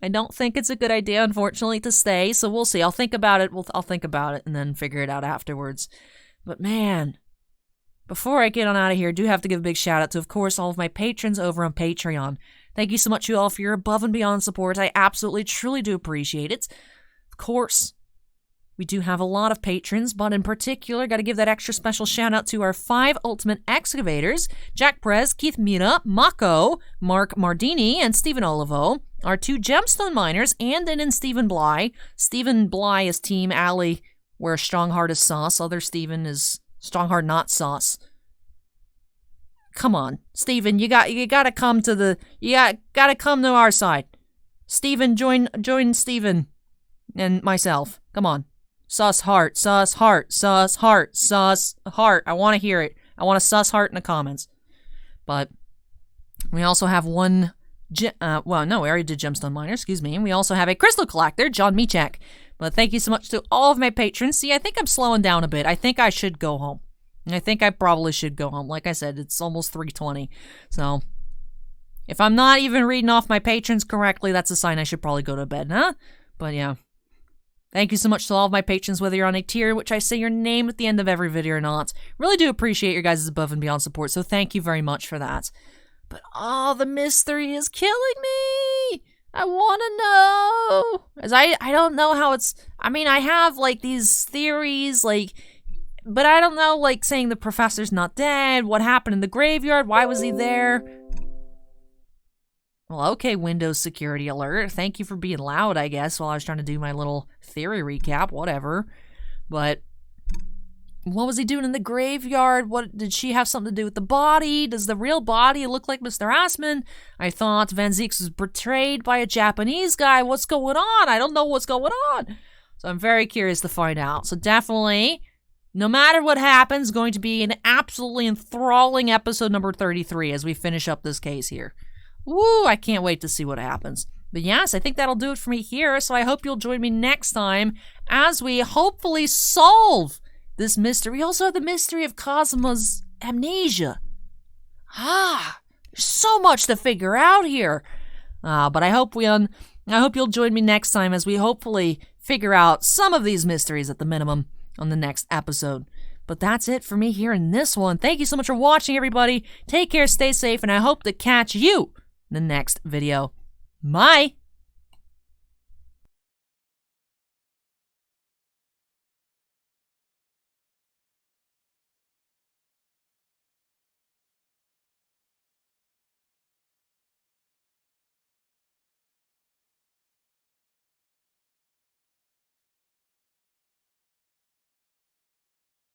Unfortunately, to stay. So we'll see. I'll think about it. I'll think about it and then figure it out afterwards. But man, before I get on out of here, I do have to give a big shout out to, of course, all of my patrons over on Patreon. Thank you so much, you all, for your above and beyond support. I absolutely, truly do appreciate it. Of course, we do have a lot of patrons, but in particular, got to give that extra special shout out to our 5 ultimate excavators, Jack Perez, Keith Mira, Mako, Mark Mardini, and Stephen Olivo, our 2 gemstone miners, and then in Stephen Bly. Stephen Bly is Team Alley, where Strongheart is sauce. Other Stephen is Strongheart not sauce. Come on, Stephen, you gotta come to gotta come to our side. Stephen, join Stephen and myself. Come on. Sus heart. I want to hear it. I want a sus heart in the comments. But we also have one, we already did Gemstone Miner, excuse me. And we also have a Crystal Collector, John Michek. But thank you so much to all of my patrons. See, I think I'm slowing down a bit. I think I should go home. I think I probably should go home. Like I said, it's almost 3:20. So, if I'm not even reading off my patrons correctly, that's a sign I should probably go to bed, huh? But yeah. Thank you so much to all of my patrons, whether you're on a tier, which I say your name at the end of every video or not. Really do appreciate your guys' above and beyond support, so thank you very much for that. But the mystery is killing me! I want to know! As I don't know how it's... I mean, I have, these theories, but I don't know, saying the professor's not dead, what happened in the graveyard, why was he there? Well, okay, Windows security alert. Thank you for being loud, I guess, while I was trying to do my little theory recap, whatever. But what was he doing in the graveyard? What did she have something to do with the body? Does the real body look like Mr. Assman? I thought Van Zieks was betrayed by a Japanese guy. What's going on? I don't know what's going on. So I'm very curious to find out. So definitely, no matter what happens, going to be an absolutely enthralling episode number 33 as we finish up this case here. Woo, I can't wait to see what happens. But yes, I think that'll do it for me here, so I hope you'll join me next time as we hopefully solve this mystery. We also have the mystery of Cosmo's amnesia. There's so much to figure out here. But I hope you'll join me next time as we hopefully figure out some of these mysteries at the minimum on the next episode. But that's it for me here in this one. Thank you so much for watching, everybody. Take care, stay safe, and I hope to catch you in the next video. Bye!